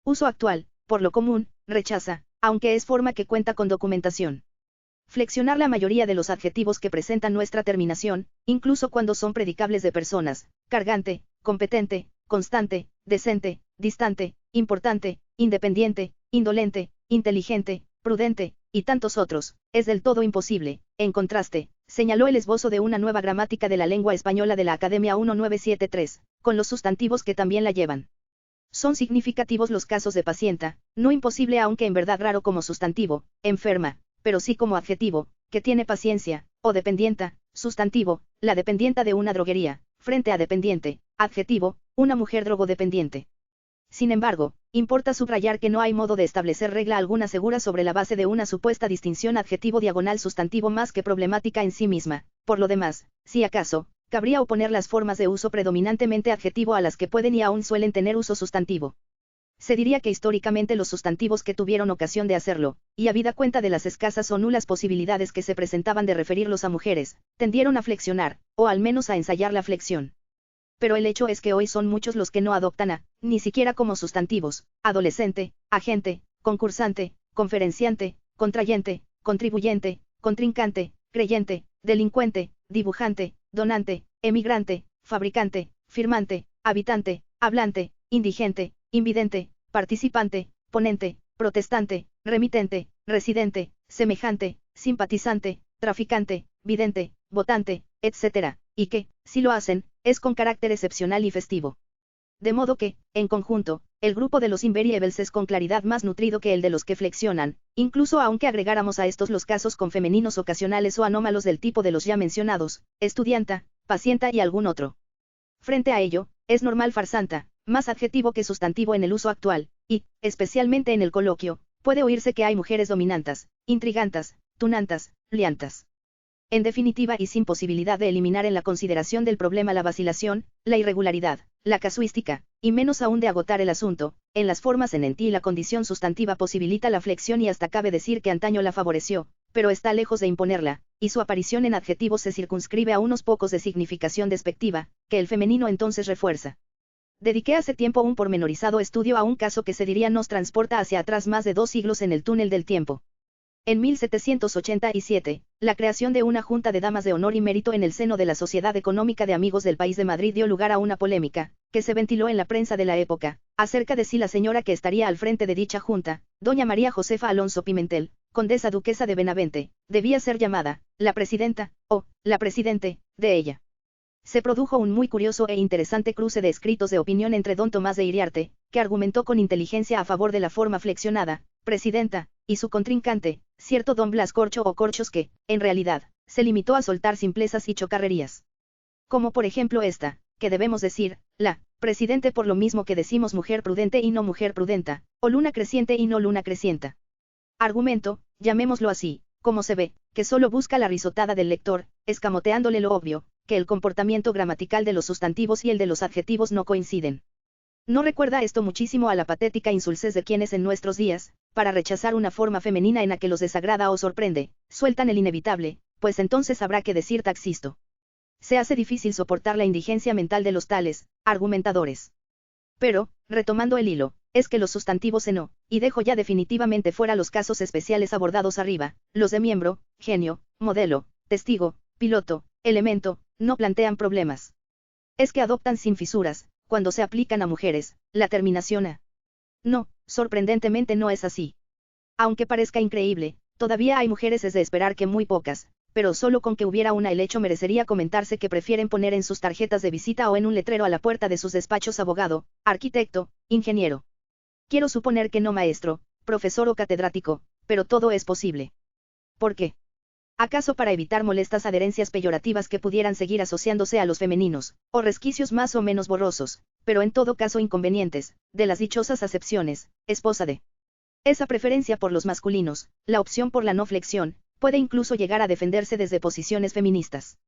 [SPEAKER 1] uso actual, por lo común, rechaza, aunque es forma que cuenta con documentación. Flexionar la mayoría de los adjetivos que presentan nuestra terminación, incluso cuando son predicables de personas, cargante, competente, constante, decente, distante, importante, independiente, indolente, inteligente, prudente, y tantos otros, es del todo imposible. En contraste, señaló el esbozo de una nueva gramática de la lengua española de la Academia 1973, con los sustantivos que también la llevan. Son significativos los casos de pacienta, no imposible aunque en verdad raro como sustantivo, enferma, pero sí como adjetivo, que tiene paciencia, o dependienta, sustantivo, la dependienta de una droguería, frente a dependiente, adjetivo, una mujer drogodependiente. Sin embargo, importa subrayar que no hay modo de establecer regla alguna segura sobre la base de una supuesta distinción adjetivo diagonal sustantivo más que problemática en sí misma. Por lo demás, si acaso, cabría oponer las formas de uso predominantemente adjetivo a las que pueden y aún suelen tener uso sustantivo. Se diría que históricamente los sustantivos que tuvieron ocasión de hacerlo, y habida cuenta de las escasas o nulas posibilidades que se presentaban de referirlos a mujeres, tendieron a flexionar, o al menos a ensayar la flexión. Pero el hecho es que hoy son muchos los que no adoptan a, ni siquiera como sustantivos, adolescente, agente, concursante, conferenciante, contrayente, contribuyente, contrincante, creyente, delincuente, dibujante, donante, emigrante, fabricante, firmante, habitante, hablante, indigente, invidente, participante, ponente, protestante, remitente, residente, semejante, simpatizante, traficante, vidente, votante, etc., y que, si lo hacen, es con carácter excepcional y festivo. De modo que, en conjunto, el grupo de los invariables es con claridad más nutrido que el de los que flexionan, incluso aunque agregáramos a estos los casos con femeninos ocasionales o anómalos del tipo de los ya mencionados, estudianta, pacienta y algún otro. Frente a ello, es normal farsanta, más adjetivo que sustantivo en el uso actual, y, especialmente en el coloquio, puede oírse que hay mujeres dominantas, intrigantas, tunantas, liantas. En definitiva y sin posibilidad de eliminar en la consideración del problema la vacilación, la irregularidad, la casuística, y menos aún de agotar el asunto, en las formas en ti la condición sustantiva posibilita la flexión y hasta cabe decir que antaño la favoreció, pero está lejos de imponerla, y su aparición en adjetivos se circunscribe a unos pocos de significación despectiva, que el femenino entonces refuerza. Dediqué hace tiempo un pormenorizado estudio a un caso que se diría nos transporta hacia atrás más de 2 siglos en el túnel del tiempo. En 1787, la creación de una Junta de Damas de Honor y Mérito en el seno de la Sociedad Económica de Amigos del País de Madrid dio lugar a una polémica, que se ventiló en la prensa de la época, acerca de si la señora que estaría al frente de dicha Junta, doña María Josefa Alonso Pimentel, condesa duquesa de Benavente, debía ser llamada, la presidenta, o, la presidente, de ella. Se produjo un muy curioso e interesante cruce de escritos de opinión entre don Tomás de Iriarte, que argumentó con inteligencia a favor de la forma flexionada, presidenta, y su contrincante, cierto don Blas Corcho o Corchos que, en realidad, se limitó a soltar simplezas y chocarrerías. Como por ejemplo esta, que debemos decir, la, presidente por lo mismo que decimos mujer prudente y no mujer prudenta, o luna creciente y no luna crecienta. Argumento, llamémoslo así, como se ve, que solo busca la risotada del lector, escamoteándole lo obvio, que el comportamiento gramatical de los sustantivos y el de los adjetivos no coinciden. ¿No recuerda esto muchísimo a la patética insulsez de quienes en nuestros días, para rechazar una forma femenina en la que los desagrada o sorprende, sueltan el inevitable, pues entonces habrá que decir taxisto? Se hace difícil soportar la indigencia mental de los tales, argumentadores. Pero, retomando el hilo, es que los sustantivos en o, y dejo ya definitivamente fuera los casos especiales abordados arriba, los de miembro, genio, modelo, testigo, piloto, elemento, no plantean problemas. Es que adoptan sin fisuras, cuando se aplican a mujeres, la terminación a. No, sorprendentemente no es así. Aunque parezca increíble, todavía hay mujeres, es de esperar que muy pocas, pero solo con que hubiera una el hecho merecería comentarse que prefieren poner en sus tarjetas de visita o en un letrero a la puerta de sus despachos abogado, arquitecto, ingeniero. Quiero suponer que no maestro, profesor o catedrático, pero todo es posible. ¿Por qué? ¿Acaso para evitar molestas adherencias peyorativas que pudieran seguir asociándose a los femeninos, o resquicios más o menos borrosos, pero en todo caso inconvenientes, de las dichosas acepciones, esposa de? Esa preferencia por los masculinos, la opción por la no flexión, puede incluso llegar a defenderse desde posiciones feministas.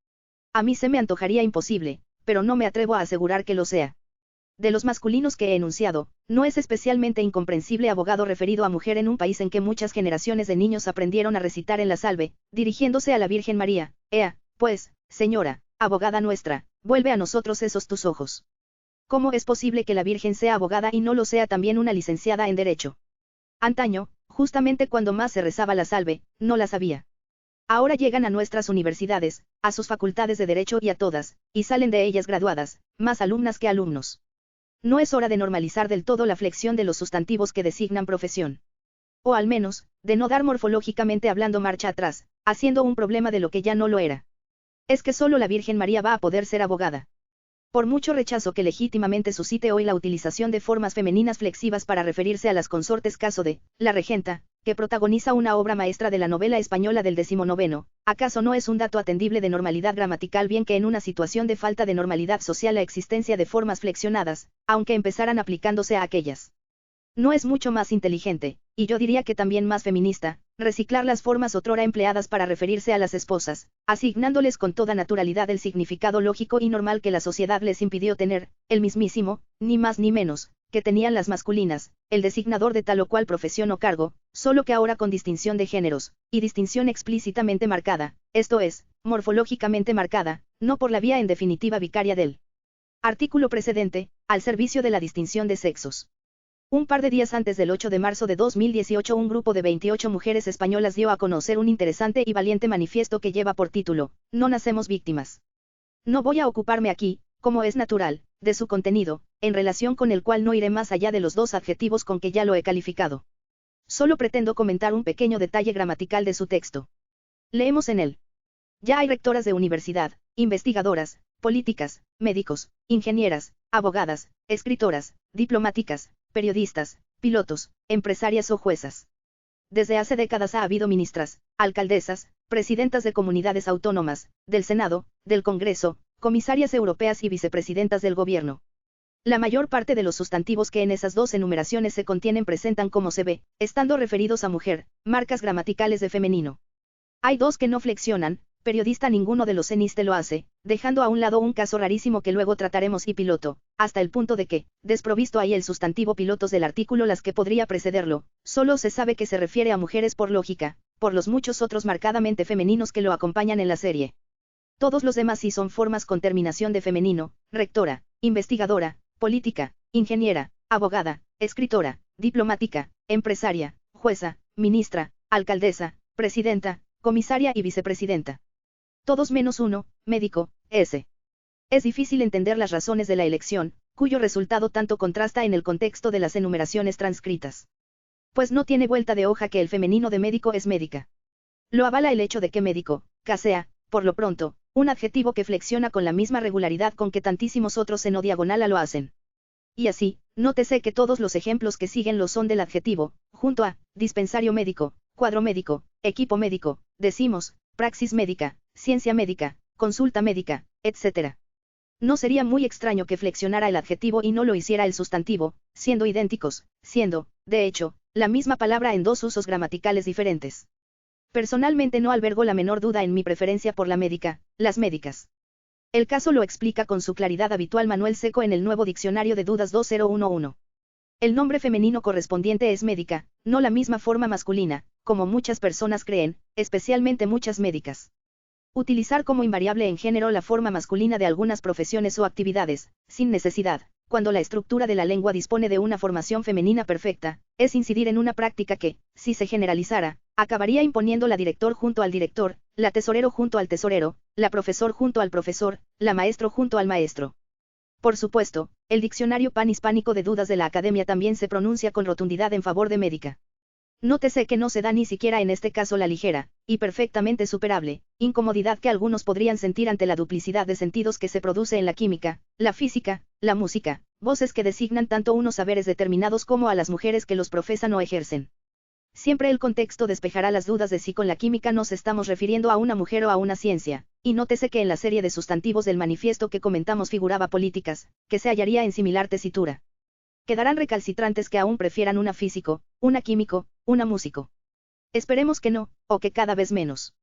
[SPEAKER 1] A mí se me antojaría imposible, pero no me atrevo a asegurar que lo sea. De los masculinos que he enunciado, no es especialmente incomprensible abogado referido a mujer en un país en que muchas generaciones de niños aprendieron a recitar en la salve, dirigiéndose a la Virgen María, ea, pues, señora, abogada nuestra, vuelve a nosotros esos tus ojos. ¿Cómo es posible que la Virgen sea abogada y no lo sea también una licenciada en Derecho? Antaño, justamente cuando más se rezaba la salve, no la sabía. Ahora llegan a nuestras universidades, a sus facultades de Derecho y a todas, y salen de ellas graduadas, más alumnas que alumnos. ¿No es hora de normalizar del todo la flexión de los sustantivos que designan profesión? O al menos, de no dar morfológicamente hablando marcha atrás, haciendo un problema de lo que ya no lo era. Es que solo la Virgen María va a poder ser abogada. Por mucho rechazo que legítimamente suscite hoy la utilización de formas femeninas flexivas para referirse a las consortes, caso de la regenta, que protagoniza una obra maestra de la novela española del XIX, ¿acaso no es un dato atendible de normalidad gramatical, bien que en una situación de falta de normalidad social la existencia de formas flexionadas, aunque empezaran aplicándose a aquellas? No es mucho más inteligente, y yo diría que también más feminista, reciclar las formas otrora empleadas para referirse a las esposas, asignándoles con toda naturalidad el significado lógico y normal que la sociedad les impidió tener, el mismísimo, ni más ni menos, que tenían las masculinas, el designador de tal o cual profesión o cargo, solo que ahora con distinción de géneros, y distinción explícitamente marcada, esto es, morfológicamente marcada, no por la vía en definitiva vicaria del artículo precedente, al servicio de la distinción de sexos. Un par de días antes del 8 de marzo de 2018, un grupo de 28 mujeres españolas dio a conocer un interesante y valiente manifiesto que lleva por título, No nacemos víctimas. No voy a ocuparme aquí, como es natural, de su contenido, en relación con el cual no iré más allá de los dos adjetivos con que ya lo he calificado. Solo pretendo comentar un pequeño detalle gramatical de su texto. Leemos en él. Ya hay rectoras de universidad, investigadoras, políticas, médicos, ingenieras, abogadas, escritoras, diplomáticas, periodistas, pilotos, empresarias o juezas. Desde hace décadas ha habido ministras, alcaldesas, presidentas de comunidades autónomas, del Senado, del Congreso, comisarias europeas y vicepresidentas del gobierno. La mayor parte de los sustantivos que en esas dos enumeraciones se contienen presentan como se ve, estando referidos a mujer, marcas gramaticales de femenino. Hay dos que no flexionan, periodista ninguno de los eniste lo hace, dejando a un lado un caso rarísimo que luego trataremos y piloto, hasta el punto de que, desprovisto ahí el sustantivo pilotos del artículo las que podría precederlo, solo se sabe que se refiere a mujeres por lógica, por los muchos otros marcadamente femeninos que lo acompañan en la serie. Todos los demás sí son formas con terminación de femenino, rectora, investigadora, política, ingeniera, abogada, escritora, diplomática, empresaria, jueza, ministra, alcaldesa, presidenta, comisaria y vicepresidenta. Todos menos uno, médico, S. Es difícil entender las razones de la elección, cuyo resultado tanto contrasta en el contexto de las enumeraciones transcritas. Pues no tiene vuelta de hoja que el femenino de médico es médica. Lo avala el hecho de que médico, sea, por lo pronto, un adjetivo que flexiona con la misma regularidad con que tantísimos otros en o diagonal lo hacen. Y así, nótese que todos los ejemplos que siguen lo son del adjetivo, junto a, dispensario médico, cuadro médico, equipo médico, decimos, praxis médica, ciencia médica, consulta médica, etc. No sería muy extraño que flexionara el adjetivo y no lo hiciera el sustantivo, siendo idénticos, siendo, de hecho, la misma palabra en dos usos gramaticales diferentes. Personalmente no albergo la menor duda en mi preferencia por la médica, las médicas. El caso lo explica con su claridad habitual Manuel Seco en el nuevo Diccionario de Dudas 2011. El nombre femenino correspondiente es médica, no la misma forma masculina, como muchas personas creen, especialmente muchas médicas. Utilizar como invariable en género la forma masculina de algunas profesiones o actividades, sin necesidad, cuando la estructura de la lengua dispone de una formación femenina perfecta, es incidir en una práctica que, si se generalizara, acabaría imponiendo la director junto al director, la tesorero junto al tesorero, la profesor junto al profesor, la maestro junto al maestro. Por supuesto, el diccionario panhispánico de dudas de la Academia también se pronuncia con rotundidad en favor de médica. Nótese que no se da ni siquiera en este caso la ligera, y perfectamente superable, incomodidad que algunos podrían sentir ante la duplicidad de sentidos que se produce en la química, la física, la música, voces que designan tanto unos saberes determinados como a las mujeres que los profesan o ejercen. Siempre el contexto despejará las dudas de si con la química nos estamos refiriendo a una mujer o a una ciencia, y nótese que en la serie de sustantivos del manifiesto que comentamos figuraba políticas, que se hallaría en similar tesitura. Quedarán recalcitrantes que aún prefieran una físico, una químico, una músico. Esperemos que no, o que cada vez menos.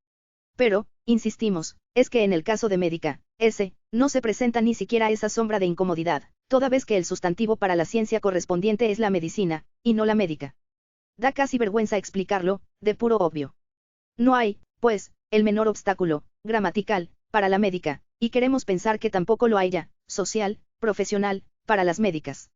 [SPEAKER 1] Pero, insistimos, es que en el caso de médica, no se presenta ni siquiera esa sombra de incomodidad, toda vez que el sustantivo para la ciencia correspondiente es la medicina, y no la médica. Da casi vergüenza explicarlo, de puro obvio. No hay, pues, el menor obstáculo, gramatical, para la médica, y queremos pensar que tampoco lo hay ya, social, profesional, para las médicas.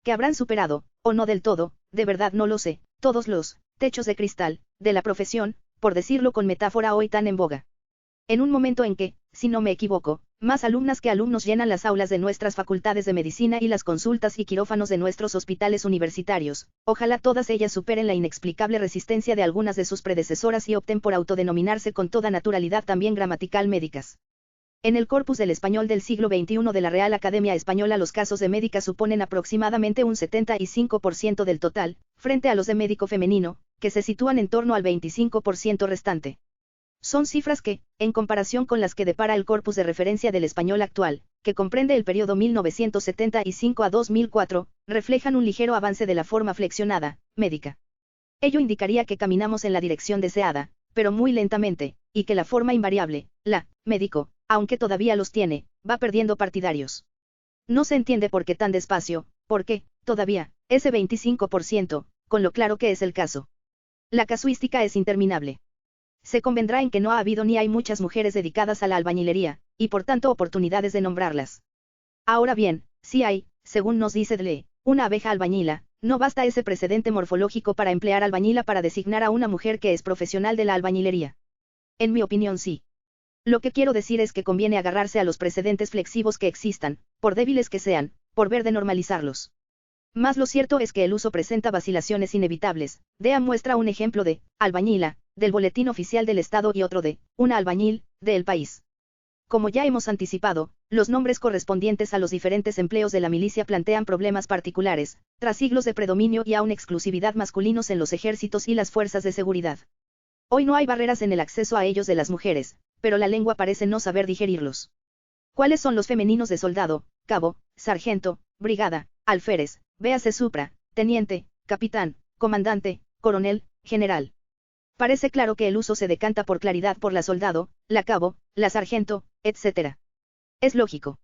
[SPEAKER 1] Que habrán superado, o no del todo, de verdad no lo sé, todos los techos de cristal, de la profesión, por decirlo con metáfora hoy tan en boga. En un momento en que, si no me equivoco, más alumnas que alumnos llenan las aulas de nuestras facultades de medicina y las consultas y quirófanos de nuestros hospitales universitarios, ojalá todas ellas superen la inexplicable resistencia de algunas de sus predecesoras y opten por autodenominarse con toda naturalidad también gramatical médicas. En el corpus del español del siglo XXI de la Real Academia Española los casos de médica suponen aproximadamente un 75% del total, frente a los de médico femenino, que se sitúan en torno al 25% restante. Son cifras que, en comparación con las que depara el corpus de referencia del español actual, que comprende el periodo 1975 a 2004, reflejan un ligero avance de la forma flexionada, médica. Ello indicaría que caminamos en la dirección deseada, pero muy lentamente, y que la forma invariable, la, médico, aunque todavía los tiene, va perdiendo partidarios. No se entiende por qué tan despacio, porque, todavía, ese 25%, con lo claro que es el caso. La casuística es interminable. Se convendrá en que no ha habido ni hay muchas mujeres dedicadas a la albañilería, y por tanto oportunidades de nombrarlas. Ahora bien, si hay, según nos dice Dle, una abeja albañila, no basta ese precedente morfológico para emplear albañila para designar a una mujer que es profesional de la albañilería. En mi opinión sí. Lo que quiero decir es que conviene agarrarse a los precedentes flexivos que existan, por débiles que sean, por ver de normalizarlos. Mas lo cierto es que el uso presenta vacilaciones inevitables. Dea muestra un ejemplo de albañila, del Boletín Oficial del Estado y otro de una albañil, de El País. Como ya hemos anticipado, los nombres correspondientes a los diferentes empleos de la milicia plantean problemas particulares, tras siglos de predominio y aún exclusividad masculinos en los ejércitos y las fuerzas de seguridad. Hoy no hay barreras en el acceso a ellos de las mujeres, pero la lengua parece no saber digerirlos. ¿Cuáles son los femeninos de soldado, cabo, sargento, brigada, alférez, véase supra, teniente, capitán, comandante, coronel, general? Parece claro que el uso se decanta por claridad por la soldado, la cabo, la sargento, etc. Es lógico.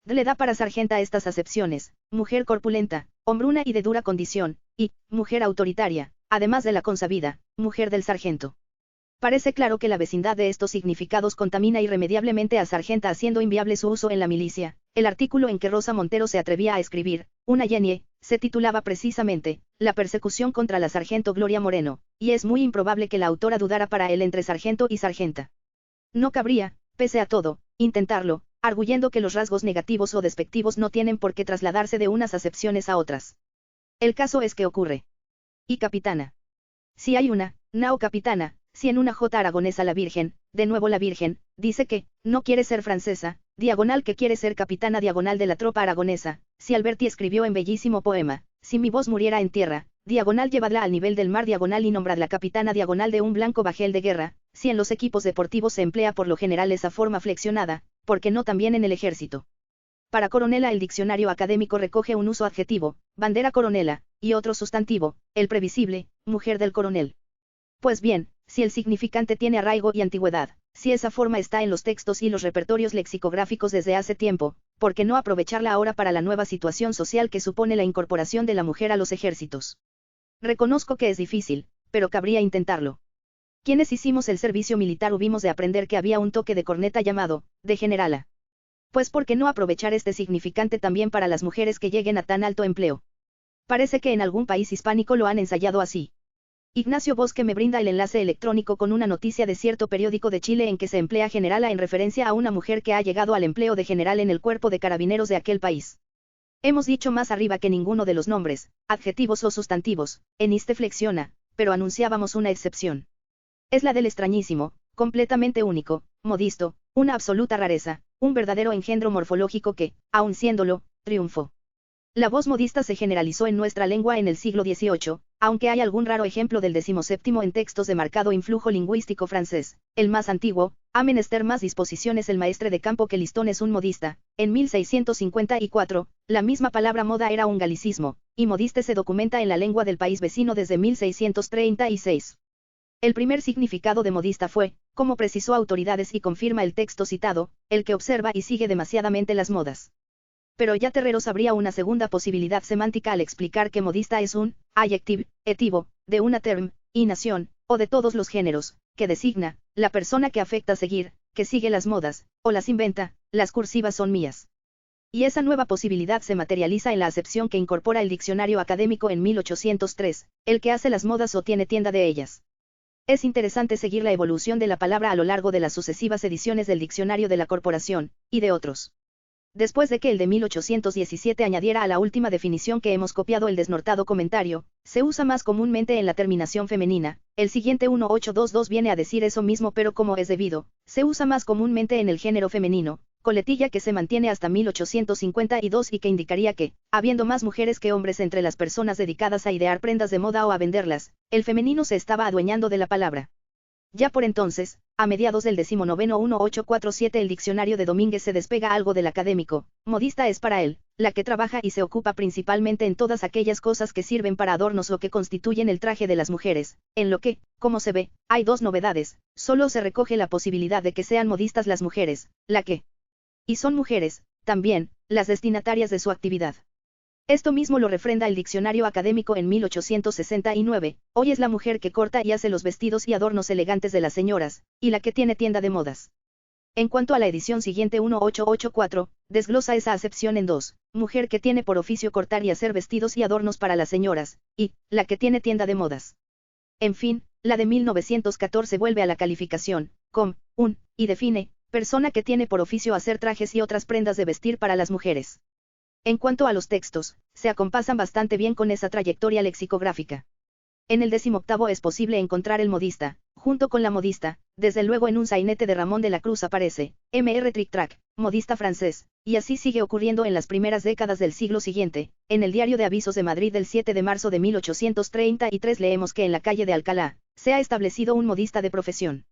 [SPEAKER 1] Le da para sargenta estas acepciones: mujer corpulenta, hombruna y de dura condición, y mujer autoritaria, además de la consabida mujer del sargento. Parece claro que la vecindad de estos significados contamina irremediablemente a sargenta, haciendo inviable su uso en la milicia. El artículo en que Rosa Montero se atrevía a escribir, una yenie, se titulaba precisamente, La persecución contra la sargento Gloria Moreno, y es muy improbable que la autora dudara para él entre sargento y sargenta. No cabría, pese a todo, intentarlo, arguyendo que los rasgos negativos o despectivos no tienen por qué trasladarse de unas acepciones a otras. El caso es que ocurre. Y capitana. Si hay una, nao capitana, si en una J aragonesa la Virgen, de nuevo la Virgen, dice que, no quiere ser francesa, diagonal que quiere ser capitana diagonal de la tropa aragonesa, si Alberti escribió en bellísimo poema, si mi voz muriera en tierra, diagonal llevadla al nivel del mar diagonal y nombradla capitana diagonal de un blanco bajel de guerra, si en los equipos deportivos se emplea por lo general esa forma flexionada, ¿por qué no también en el ejército? Para coronela el diccionario académico recoge un uso adjetivo, bandera coronela, y otro sustantivo, el previsible, mujer del coronel. Pues bien, si el significante tiene arraigo y antigüedad, si esa forma está en los textos y los repertorios lexicográficos desde hace tiempo, ¿por qué no aprovecharla ahora para la nueva situación social que supone la incorporación de la mujer a los ejércitos? Reconozco que es difícil, pero cabría intentarlo. Quienes hicimos el servicio militar hubimos de aprender que había un toque de corneta llamado, de generala. Pues ¿por qué no aprovechar este significante también para las mujeres que lleguen a tan alto empleo? Parece que en algún país hispánico lo han ensayado así. Ignacio Bosque me brinda el enlace electrónico con una noticia de cierto periódico de Chile en que se emplea generala en referencia a una mujer que ha llegado al empleo de general en el cuerpo de carabineros de aquel país. Hemos dicho más arriba que ninguno de los nombres, adjetivos o sustantivos, en este flexiona, pero anunciábamos una excepción. Es la del extrañísimo, completamente único, modisto, una absoluta rareza, un verdadero engendro morfológico que, aun siéndolo, triunfó. La voz modista se generalizó en nuestra lengua en el siglo XVIII, aunque hay algún raro ejemplo del XVII en textos de marcado influjo lingüístico francés. El más antiguo, ha menester más disposiciones el maestre de campo que Listón es un modista. En 1654, la misma palabra moda era un galicismo, y modiste se documenta en la lengua del país vecino desde 1636. El primer significado de modista fue, como precisó autoridades y confirma el texto citado, el que observa y sigue demasiadamente las modas. Pero ya Terreros habría una segunda posibilidad semántica al explicar que modista es un adjective, etivo, de una term, y nación, o de todos los géneros, que designa, la persona que afecta seguir, que sigue las modas, o las inventa, las cursivas son mías. Y esa nueva posibilidad se materializa en la acepción que incorpora el diccionario académico en 1803, el que hace las modas o tiene tienda de ellas. Es interesante seguir la evolución de la palabra a lo largo de las sucesivas ediciones del diccionario de la Corporación, y de otros. Después de que el de 1817 añadiera a la última definición que hemos copiado el desnortado comentario, se usa más comúnmente en la terminación femenina, el siguiente 1822 viene a decir eso mismo pero como es debido, se usa más comúnmente en el género femenino, coletilla que se mantiene hasta 1852 y que indicaría que, habiendo más mujeres que hombres entre las personas dedicadas a idear prendas de moda o a venderlas, el femenino se estaba adueñando de la palabra. Ya por entonces, a mediados del 19 1847 el diccionario de Domínguez se despega algo del académico, modista es para él, la que trabaja y se ocupa principalmente en todas aquellas cosas que sirven para adornos o que constituyen el traje de las mujeres, en lo que, como se ve, hay dos novedades, solo se recoge la posibilidad de que sean modistas las mujeres, la que, y son mujeres, también, las destinatarias de su actividad. Esto mismo lo refrenda el diccionario académico en 1869, hoy es la mujer que corta y hace los vestidos y adornos elegantes de las señoras, y la que tiene tienda de modas. En cuanto a la edición siguiente 1884, desglosa esa acepción en dos, mujer que tiene por oficio cortar y hacer vestidos y adornos para las señoras, y, la que tiene tienda de modas. En fin, la de 1914 vuelve a la calificación, y define, persona que tiene por oficio hacer trajes y otras prendas de vestir para las mujeres. En cuanto a los textos, se acompasan bastante bien con esa trayectoria lexicográfica. En el 18º es posible encontrar el modista, junto con la modista, desde luego en un sainete de Ramón de la Cruz aparece, Mr. Tric-Trac, modista francés, y así sigue ocurriendo en las primeras décadas del siglo siguiente. En el Diario de Avisos de Madrid del 7 de marzo de 1833 leemos que en la calle de Alcalá, se ha establecido un modista de profesión.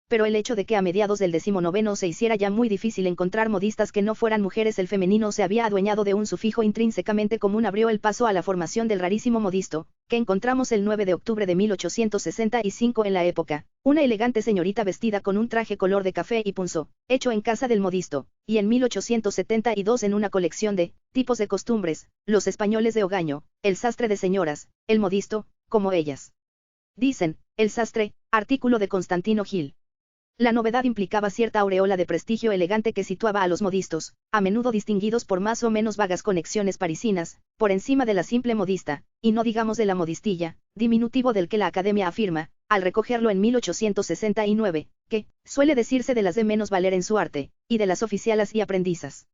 [SPEAKER 1] pero el hecho de que a mediados del 19 se hiciera ya muy difícil encontrar modistas que no fueran mujeres, el femenino se había adueñado de un sufijo intrínsecamente común, abrió el paso a la formación del rarísimo modisto, que encontramos el 9 de octubre de 1865 en la época, una elegante señorita vestida con un traje color de café y punzó, hecho en casa del modisto, y en 1872 en una colección de tipos de costumbres, los españoles de Ogaño, el sastre de señoras, el modisto, como ellas dicen, el sastre, artículo de Constantino Gil. La novedad implicaba cierta aureola de prestigio elegante que situaba a los modistos, a menudo distinguidos por más o menos vagas conexiones parisinas, por encima de la simple modista, y no digamos de la modistilla, diminutivo del que la Academia afirma, al recogerlo en 1869, que suele decirse de las de menos valer en su arte, y de las oficialas y aprendizas.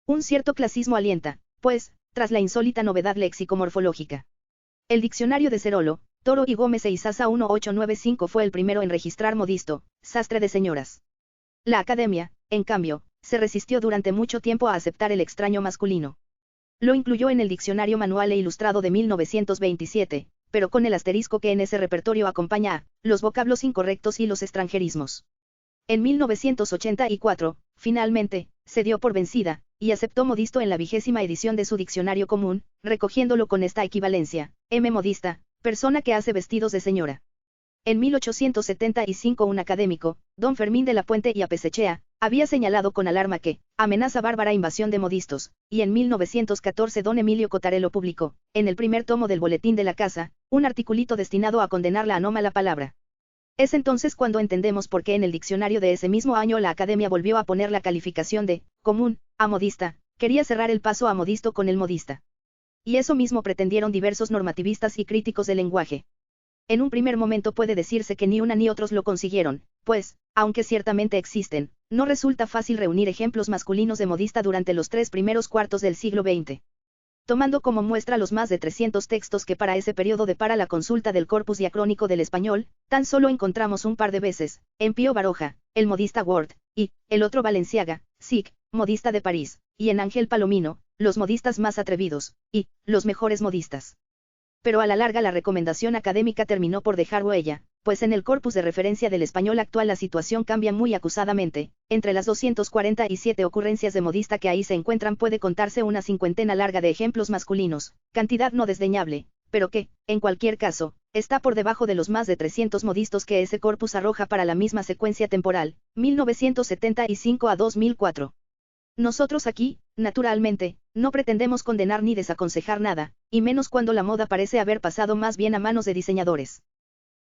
[SPEAKER 1] Un cierto clasismo alienta, pues, tras la insólita novedad léxico-morfológica. El diccionario de Cerolo, Toro y Gómez e Izaza 1895 fue el primero en registrar modisto, sastre de señoras. La Academia, en cambio, se resistió durante mucho tiempo a aceptar el extraño masculino. Lo incluyó en el Diccionario Manual e Ilustrado de 1927, pero con el asterisco que en ese repertorio acompaña a los vocablos incorrectos y los extranjerismos. En 1984, finalmente, se dio por vencida, y aceptó modisto en la 20ª edición de su diccionario común, recogiéndolo con esta equivalencia: M. modista, persona que hace vestidos de señora. En 1875 un académico, don Fermín de la Puente y Apesechea, había señalado con alarma que amenaza bárbara invasión de modistos, y en 1914 don Emilio Cotarelo publicó, en el primer tomo del Boletín de la Casa, un articulito destinado a condenar la anómala palabra. Es entonces cuando entendemos por qué en el diccionario de ese mismo año la Academia volvió a poner la calificación de común a modista, quería cerrar el paso a modisto con el modista. Y eso mismo pretendieron diversos normativistas y críticos del lenguaje. En un primer momento puede decirse que ni una ni otros lo consiguieron, pues, aunque ciertamente existen, no resulta fácil reunir ejemplos masculinos de modista durante los 3 primeros cuartos del siglo XX. Tomando como muestra los más de 300 textos que para ese periodo depara la consulta del Corpus Diacrónico del Español, tan solo encontramos un par de veces, en Pío Baroja, el modista Ward, y, el otro Valenciaga, Sic, modista de París, y en Ángel Palomino, los modistas más atrevidos, y, los mejores modistas. Pero a la larga la recomendación académica terminó por dejar huella, pues en el corpus de referencia del español actual la situación cambia muy acusadamente. Entre las 247 ocurrencias de modista que ahí se encuentran puede contarse una cincuentena larga de ejemplos masculinos, cantidad no desdeñable, pero que, en cualquier caso, está por debajo de los más de 300 modistos que ese corpus arroja para la misma secuencia temporal, 1975 a 2004. Nosotros aquí, naturalmente, no pretendemos condenar ni desaconsejar nada, y menos cuando la moda parece haber pasado más bien a manos de diseñadores.